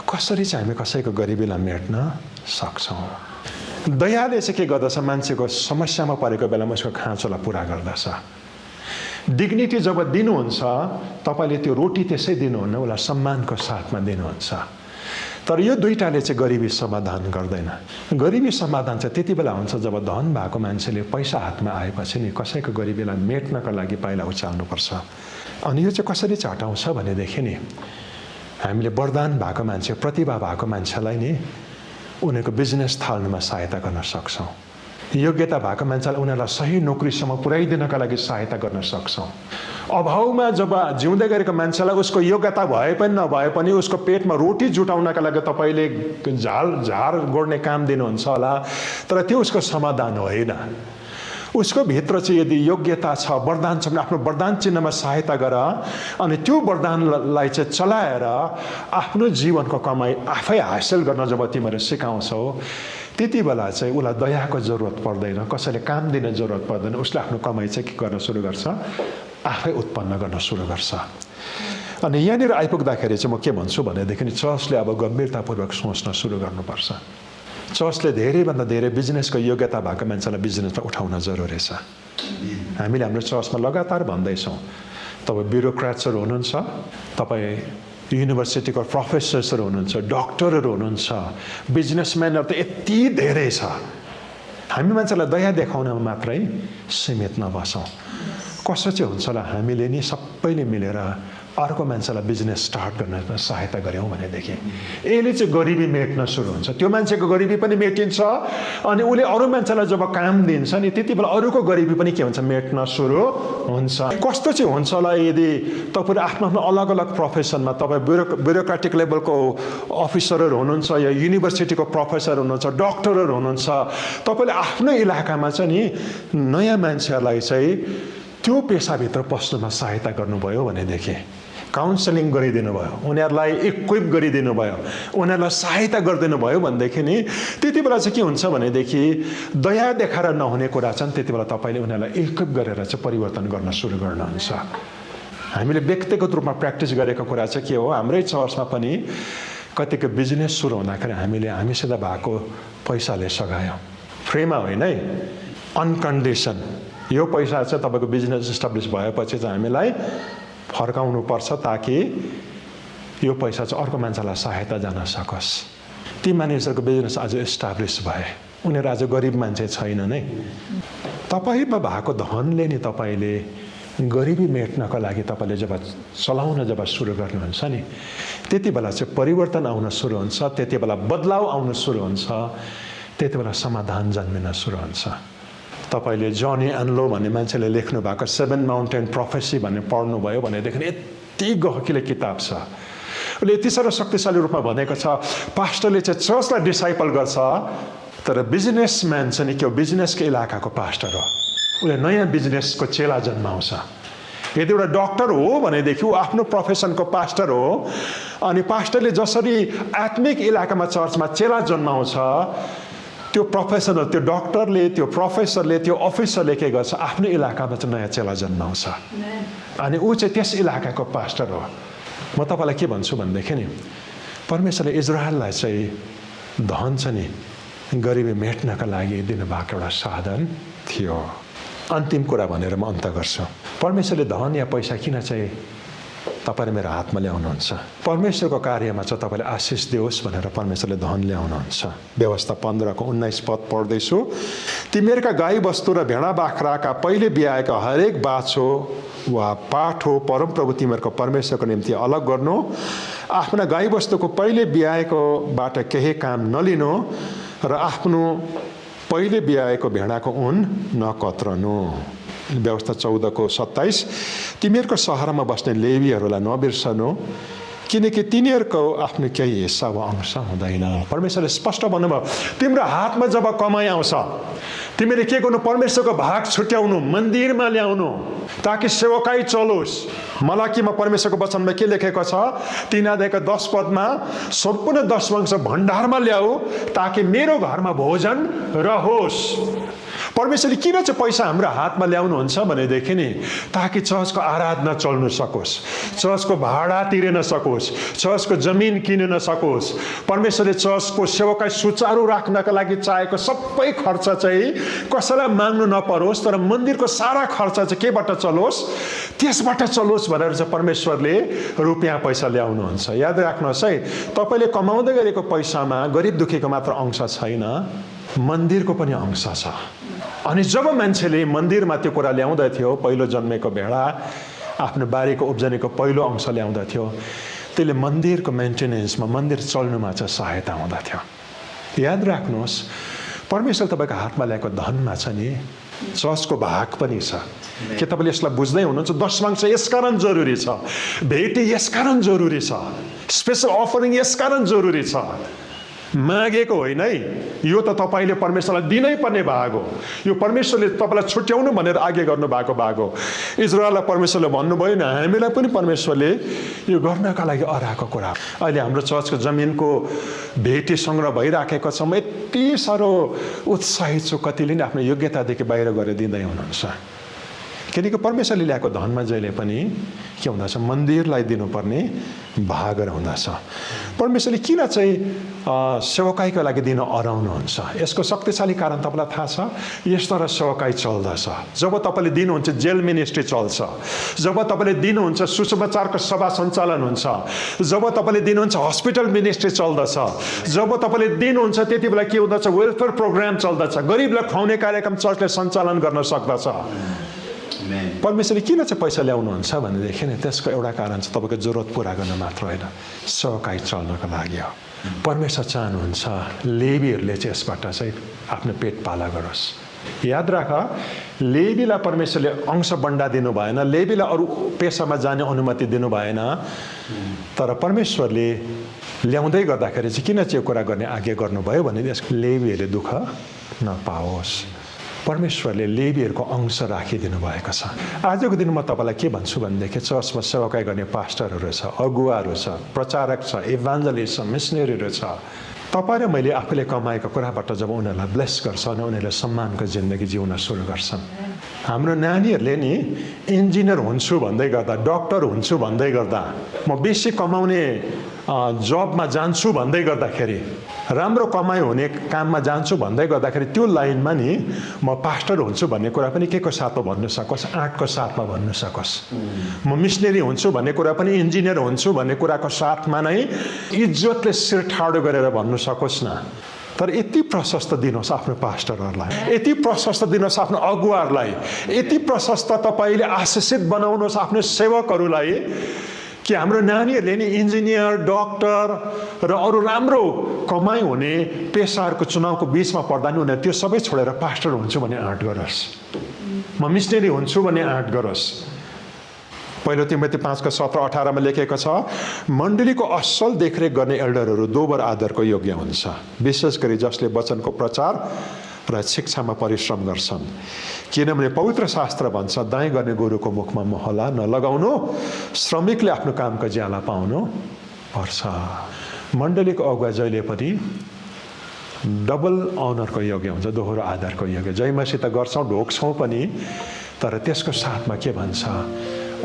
कसरी चाहिँ हामी कसैको गरिबीलाई मेट्न सक्छौँ। दयाले चाहिँ के गर्दछ, मान्छेको समस्यामा परेको बेलामा उसको खाँचोलाई पुरा गर्दछ। डिग्निटी जब दिनुहुन्छ तपाईँले त्यो रोटी त्यसै दिनुहुन्न, उसलाई सम्मानको साथमा दिनुहुन्छ। तर यो दुईटाले चाहिँ गरिबी समाधान गर्दैन। गरिबी समाधान चाहिँ त्यति बेला हुन्छ जब धन भएको मान्छेले पैसा हातमा आएपछि नि कसैको गरिबीलाई मेट्नका लागि पाइला उचाल्नुपर्छ। अनि यो चाहिँ कसरी चाहिँ हटाउँछ भनेदेखि नि हामीले वरदान भएको मान्छे, प्रतिभा भएको मान्छेलाई नि उनीहरूको बिजनेस थाल्नुमा सहायता गर्न सक्छौँ। योग्यता भएको मान्छेलाई उनीहरूलाई सही नोकरीसम्म पुर्याइदिनका लागि सहायता गर्न सक्छौँ। अभावमा जब जिउँदै गरेको मान्छेलाई उसको योग्यता भए पनि नभए पनि उसको पेटमा रोटी जुटाउनका लागि तपाईँले झार गोड्ने काम दिनुहुन्छ होला, तर त्यो उसको समाधान होइन। उसको भित्र चाहिँ यदि योग्यता छ, वरदान छ भने आफ्नो वरदान चिन्हमा सहायता गर। अनि त्यो वरदानलाई चाहिँ चलाएर आफ्नो जीवनको कमाई आफै हासिल गर्न जब तिमीहरू सिकाउँछौ, त्यति बेला चाहिँ उसलाई दयाको जरुरत पर्दैन, कसैले काम दिने जरुरत पर्दैन। उसले आफ्नो कमाई चाहिँ के गर्न सुरु गर्छ, आफै उत्पन्न गर्न सुरु गर्छ। अनि यहाँनिर आइपुग्दाखेरि चाहिँ म के भन्छु भनेदेखि चर्चले अब गम्भीरतापूर्वक सोच्न सुरु गर्नुपर्छ। चर्चले धेरैभन्दा धेरै बिजनेसको योग्यता भएको मान्छेलाई बिजनेसमा उठाउन जरुरी छ। हामीले हाम्रो चर्चमा लगातार भन्दैछौँ, तपाईँ ब्युरोक्राट्सहरू हुनुहुन्छ, तपाईँ युनिभर्सिटीको प्रोफेसर्सहरू हुनुहुन्छ, डक्टरहरू हुनुहुन्छ, बिजनेसम्यानहरू त यति धेरै छ। हामी मान्छेलाई दया देखाउनमा मात्रै सीमित नबसौँ। कसो चाहिँ हुन्छ होला, हामीले नि सबैले मिलेर अर्को मान्छेलाई बिजनेस स्टार्ट गर्न सहायता गऱ्यौँ भनेदेखि यसले चाहिँ गरिबी मेट्न सुरु हुन्छ। त्यो मान्छेको गरिबी पनि मेटिन्छ अनि उसले अरू मान्छेलाई जब काम दिन्छ नि त्यति बेला अरूको गरिबी पनि के हुन्छ, मेट्न सुरु हुन्छ। कस्तो चाहिँ हुन्छ होला, यदि तपाईँहरू आफ्नो आफ्नो अलग अलग प्रोफेसनमा तपाईँ ब्युरोक्रेटिक लेभलको अफिसरहरू हुनुहुन्छ या युनिभर्सिटीको प्रोफेसर हुनुहुन्छ, डक्टरहरू हुनुहुन्छ, तपाईँले आफ्नो इलाकामा चाहिँ नि नयाँ मान्छेहरूलाई चाहिँ त्यो पेसाभित्र पस्नुमा सहायता गर्नुभयो भनेदेखि, काउन्सिलिङ गरिदिनु भयो, उनीहरूलाई इक्विप गरिदिनु भयो, उनीहरूलाई सहायता गरिदिनु भयो भनेदेखि नि त्यति बेला चाहिँ के हुन्छ भनेदेखि दया देखाएर नहुने कुरा छन्, त्यति बेला तपाईँले उनीहरूलाई इक्विप गरेर चाहिँ परिवर्तन गर्न सुरु गर्नुहुन्छ। हामीले व्यक्तिगत रूपमा प्र्याक्टिस गरेको कुरा चाहिँ के हो, हाम्रै चर्चमा पनि कतिको बिजनेस सुरु हुँदाखेरि हामीले हामीसित भएको पैसाले सघायौँ, फ्रीमा होइन है, अनकन्डिसन। यो पैसा चाहिँ तपाईँको बिजनेस इस्टाब्लिस भएपछि चाहिँ हामीलाई फर्काउनु पर्छ ताकि यो पैसा चाहिँ अर्को मान्छेलाई सहायता जान सकोस्। ती मानिसहरूको बिजनेस आज इस्टाब्लिस भए, उनीहरू आज गरिब मान्छे छैनन् है। तपाईँमा भएको धनले नि तपाईँले गरिबी मेट्नको लागि तपाईँले जब चलाउन जब सुरु गर्नुहुन्छ नि त्यति बेला चाहिँ परिवर्तन आउन सुरु हुन्छ, त्यति बेला बदलाव आउन सुरु हुन्छ, त्यति बेला समाधान जन्मिन सुरु हुन्छ। तपाईँले जनी एन्लो भन्ने मान्छेले लेख्नु भएको 7 माउन्टेन प्रोफेसी भन्ने पढ्नुभयो भनेदेखि यति गहकिलो किताब छ। उसले यति साह्रो शक्तिशाली रूपमा भनेको छ, पास्टरले चाहिँ चर्चलाई डिसाइपल गर्छ तर बिजनेसम्यान चाहिँ नि के हो, बिजनेसको इलाकाको पास्टर हो, उसले नयाँ बिजनेसको चेला जन्माउँछ। यदि एउटा डक्टर हो भनेदेखि ऊ आफ्नो प्रोफेसनको पास्टर हो, अनि पास्टरले जसरी आत्मिक इलाकामा चर्चमा चेला जन्माउँछ, त्यो प्रोफेसनल, त्यो डक्टरले, त्यो प्रोफेसरले, त्यो अफिसरले के गर्छ, आफ्नो इलाकामा चाहिँ नयाँ चेला जन्माउँछ अनि ऊ चाहिँ त्यस इलाकाको पास्टर हो। म तपाईँलाई के भन्छु भनेदेखि नि परमेश्वरले इजरायललाई चाहिँ धन चाहिँ नि गरिबी मेट्नका लागि दिनुभएको एउटा साधन थियो। अन्तिम कुरा भनेर म अन्त गर्छु, परमेश्वरले धन या पैसा किन चाहिँ तपाईँले मेरो हातमा ल्याउनुहुन्छ। परमेश्वरको कार्यमा चाहिँ तपाईँले आशिष दियोस् भनेर परमेश्वरले धन ल्याउनुहुन्छ। व्यवस्था 15:19 पढ्दैछु। तिमीहरूका गाई बस्तु र भेडा बाख्राका पहिले बिहाएका हरेक बाछो वा पाठो परमप्रभु तिमीहरूको परमेश्वरको निम्ति अलग गर्नु। आफ्ना गाई बस्तुको पहिले बिहाएकोबाट केही काम नलिनु र आफ्नो पहिले बिहाएको भेडाको ऊन नकत्रनु। व्यवस्था 14:27 तिमीहरूको सहरमा बस्ने लेवीहरूलाई नबिर्सनु, किनकि तिनीहरूको आफ्नो केही हिस्सा वा अंश हुँदैन। परमेश्वरले स्पष्ट भन्नुभयो, तिम्रो हातमा जब कमाइ आउँछ तिमीले के गर्नु? परमेश्वरको भाग छुट्याउनु, मन्दिरमा ल्याउनु, ताकि सेवकाई चलोस्। मलाकीमा परमेश्वरको वचनमा के लेखेको छ? 3:10 सम्पूर्ण दशमांश भण्डारमा ल्याऊ, ताकि मेरो घरमा भोजन रहोस्। परमेश्वरले किन चाहिँ पैसा हाम्रो हातमा ल्याउनुहुन्छ भनेदेखि नि, ताकि चर्चको आराधना चल्न सकोस्, चर्चको भाडा तिरेन सकोस्, चर्चको जमिन किन्न सकोस्। परमेश्वरले चर्चको सेवाकाई सुचारू राख्नका लागि चाहेको सबै खर्च चाहिँ कसैलाई माग्नु नपरोस्, तर मन्दिरको सारा खर्च चाहिँ केबाट चलोस्? त्यसबाट चलोस् भनेर चाहिँ परमेश्वरले रुपियाँ पैसा ल्याउनुहुन्छ। याद राख्नुहोस् है, तपाईँले कमाउँदै गरेको पैसामा गरिब दुखीको मात्र अंश छैन, मन्दिरको पनि अंश छ। अनि जब मान्छेले मन्दिरमा त्यो कुरा ल्याउँदथ्यो, पहिलो जन्मेको भेडा आफ्नो बारीको उब्जनीको पहिलो अंश ल्याउँदथ्यो, त्यसले मन्दिरको मेन्टेनेन्समा, मन्दिर चल्नुमा चाहिँ सहायता हुँदथ्यो। याद राख्नुहोस्, परमेश्वर तपाईँको हातमा ल्याएको धनमा छ नि, चर्चको भाग पनि छ। के तपाईँले यसलाई बुझ्दै हुनुहुन्छ? दशमांश यसकारण जरुरी छ, भेटी यसकारण जरुरी छ, स्पेसल अफरिङ यसकारण जरुरी छ। मागेको होइन है, यो त तपाईँले परमेश्वरलाई दिनै पर्ने भाग हो। यो परमेश्वरले तपाईँलाई छुट्याउनु भनेर आज्ञा गर्नु भएको भाग हो। इजरायललाई परमेश्वरले भन्नुभयो नि, हामीलाई पनि परमेश्वरले यो गर्नका लागि अराएको कुरा। अहिले हाम्रो चर्चको जमिनको भेटी सङ्ग्रह भइराखेको छ। म यति साह्रो उत्साहित छु, कतिले नि आफ्नो योग्यतादेखि बाहिर गरेर दिँदै हुनुहुन्छ। किनकि परमेश्वरले ल्याएको धनमा जहिले पनि के हुँदछ? मन्दिरलाई दिनुपर्ने भाग हुँदछ। परमेश्वरले किन चाहिँ सेवकाईको लागि दिन अराउनुहुन्छ? यसको शक्तिशाली कारण तपाईँलाई थाहा छ? यसद्वारा सेवकाई चल्दछ। जब तपाईँले दिनुहुन्छ, जेल मिनिस्ट्री चल्छ। जब तपाईँले दिनुहुन्छ, सुसमाचारको सभा सञ्चालन हुन्छ। जब तपाईँले दिनुहुन्छ, हस्पिटल मिनिस्ट्री चल्दछ। जब तपाईँले दिनुहुन्छ, त्यति बेला के हुँदछ? वेलफेयर प्रोग्राम चल्दछ। गरिबलाई खुवाउने कार्यक्रम चर्चले सञ्चालन गर्न सक्दछ। परमेश्वरले किन चाहिँ पैसा ल्याउनुहुन्छ भनेदेखि नि, त्यसको एउटा कारण चाहिँ तपाईँको जरुरत पुरा गर्न मात्र होइन, सेवकाई चल्नको लागि हो। परमेश्वर चाहनुहुन्छ लेवीहरूले चाहिँ यसबाट चाहिँ आफ्नो पेट पाला गरोस्। याद राख, लेवीलाई परमेश्वरले अंश बन्डा दिनु भएन, लेवीलाई अरू पेसामा जाने अनुमति दिनु भएन, तर परमेश्वरले ल्याउँदै गर्दाखेरि चाहिँ किन चाहिँ यो कुरा गर्ने आज्ञा गर्नुभयो भने यसको लेवीहरूले दुःख नपाओस्। परमेश्वरले लेवीहरूको अंश राखिदिनु भएको छ। आजको दिन म तपाईँलाई के भन्छु भनेदेखि, चर्चमा सेवाकाई गर्ने पास्टरहरू छ, अगुवाहरू छ, प्रचारक छ, इभान्जलिस्ट छ, मिसनरीहरू छ। तपाईँ र मैले आफूले कमाएको कुराबाट जब उनीहरूलाई ब्लेस गर्छन्, उनीहरूले सम्मानको जिन्दगी जिउन सुरु गर्छन्। हाम्रो नानीहरूले नि इन्जिनियर हुन्छु भन्दै गर्दा, डक्टर हुन्छु भन्दै गर्दा, म बेसी कमाउने जबमा जान्छु भन्दै गर्दाखेरि, राम्रो कमाइ हुने काममा जान्छु भन्दै गर्दाखेरि, त्यो लाइनमा नि म पास्टर हुन्छु भन्ने कुरा पनि के को साथमा भन्नु सकोस्? आँटको साथमा भन्नु सकोस्। म मिसनरी हुन्छु भन्ने कुरा पनि, इन्जिनियर हुन्छु भन्ने कुराको साथमा नै इज्जतले शिर ठाडो गरेर भन्नु सकोस् न। तर यति प्रशस्त दिनुहोस् आफ्नो पास्टरहरूलाई, यति प्रशस्त दिनुहोस् आफ्नो अगुवाहरूलाई, यति प्रशस्त तपाईँले आशिषित बनाउनुहोस् आफ्नो सेवकहरूलाई कि हाम्रो नानीहरूले नि इन्जिनियर, डक्टर र अरू राम्रो कमाइ हुने पेसाहरूको चुनावको बिचमा पर्दा नि उनीहरू त्यो सबै छोडेर पास्टर हुन्छु भन्ने आँट गरोस्, म मिसनरी हुन्छु भन्ने आँट गरोस्। पहिलो तिमोथी 5:17-18 लेखेको छ, मण्डलीको असल देखरेख गर्ने एल्डरहरू दोबर आदरको योग्य हुन्छ, विशेष गरी जसले वचनको प्रचार र शिक्षामा परिश्रम गर्छन्। किनभने पवित्र शास्त्र भन्छ, दाइँ गर्ने गुरुको मुखमा मोहला नलगाउनु, श्रमिकले आफ्नो कामको ज्याला पाउनु पर्छ। मण्डलीको अगुवा जहिले पनि डबल अनरको योग्य हुन्छ, दोहोरो आदरको योग्य। जयमसी त गर्छौँ, ढोक्छौँ पनि, तर त्यसको साथमा के भन्छ?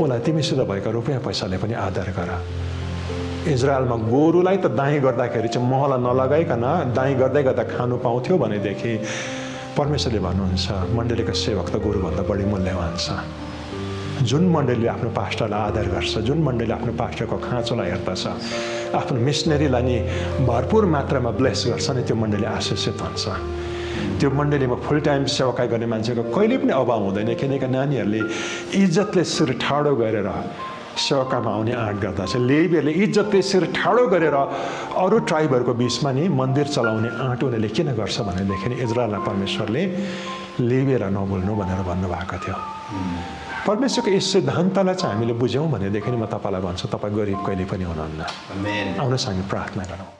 उसलाई तिमीसित भएका रुपियाँ पैसाले पनि आदर गर। इजरायलमा गोरुलाई त दाइँ गर्दाखेरि चाहिँ महला नलगाइकन दाइँ गर्दै गर्दा खानु पाउँथ्यो भनेदेखि परमेश्वरले भन्नुहुन्छ मण्डलीका सेवक त गोरुभन्दा बढी मूल्यवान छ। जुन मण्डलीले आफ्नो पास्टरलाई आदर गर्छ, जुन मण्डलीले आफ्नो पास्टरको खाँचोलाई हेर्दछ, आफ्नो मिसनरीलाई नि भरपुर मात्रामा ब्लेस गर्छ नि त्यो मण्डली आशीषित हुन्छ। त्यो मण्डलीमा फुल टाइम सेवाकाई गर्ने मान्छेको कहिले पनि अभाव हुँदैन, किनकि नानीहरूले इज्जतले शिर ठाडो गरेर सेवाकामा आउने आँट गर्दछ। लेवीहरूले इज्जतले शिर ठाडो गरेर अरू ट्राइबहरूको बिचमा नि मन्दिर चलाउने आँट उनीहरूले किन गर्छ भनेदेखि इजरायललाई परमेश्वरले लेवीहरूलाई नबोल्नु भनेर भन्नुभएको थियो। परमेश्वरको यस सिद्धान्तलाई चाहिँ हामीले बुझ्यौँ भनेदेखि म तपाईँलाई भन्छु, तपाईँ गरिब कहिले पनि हुनुहुन्न। आउनुहोस् हामी प्रार्थना गरौँ।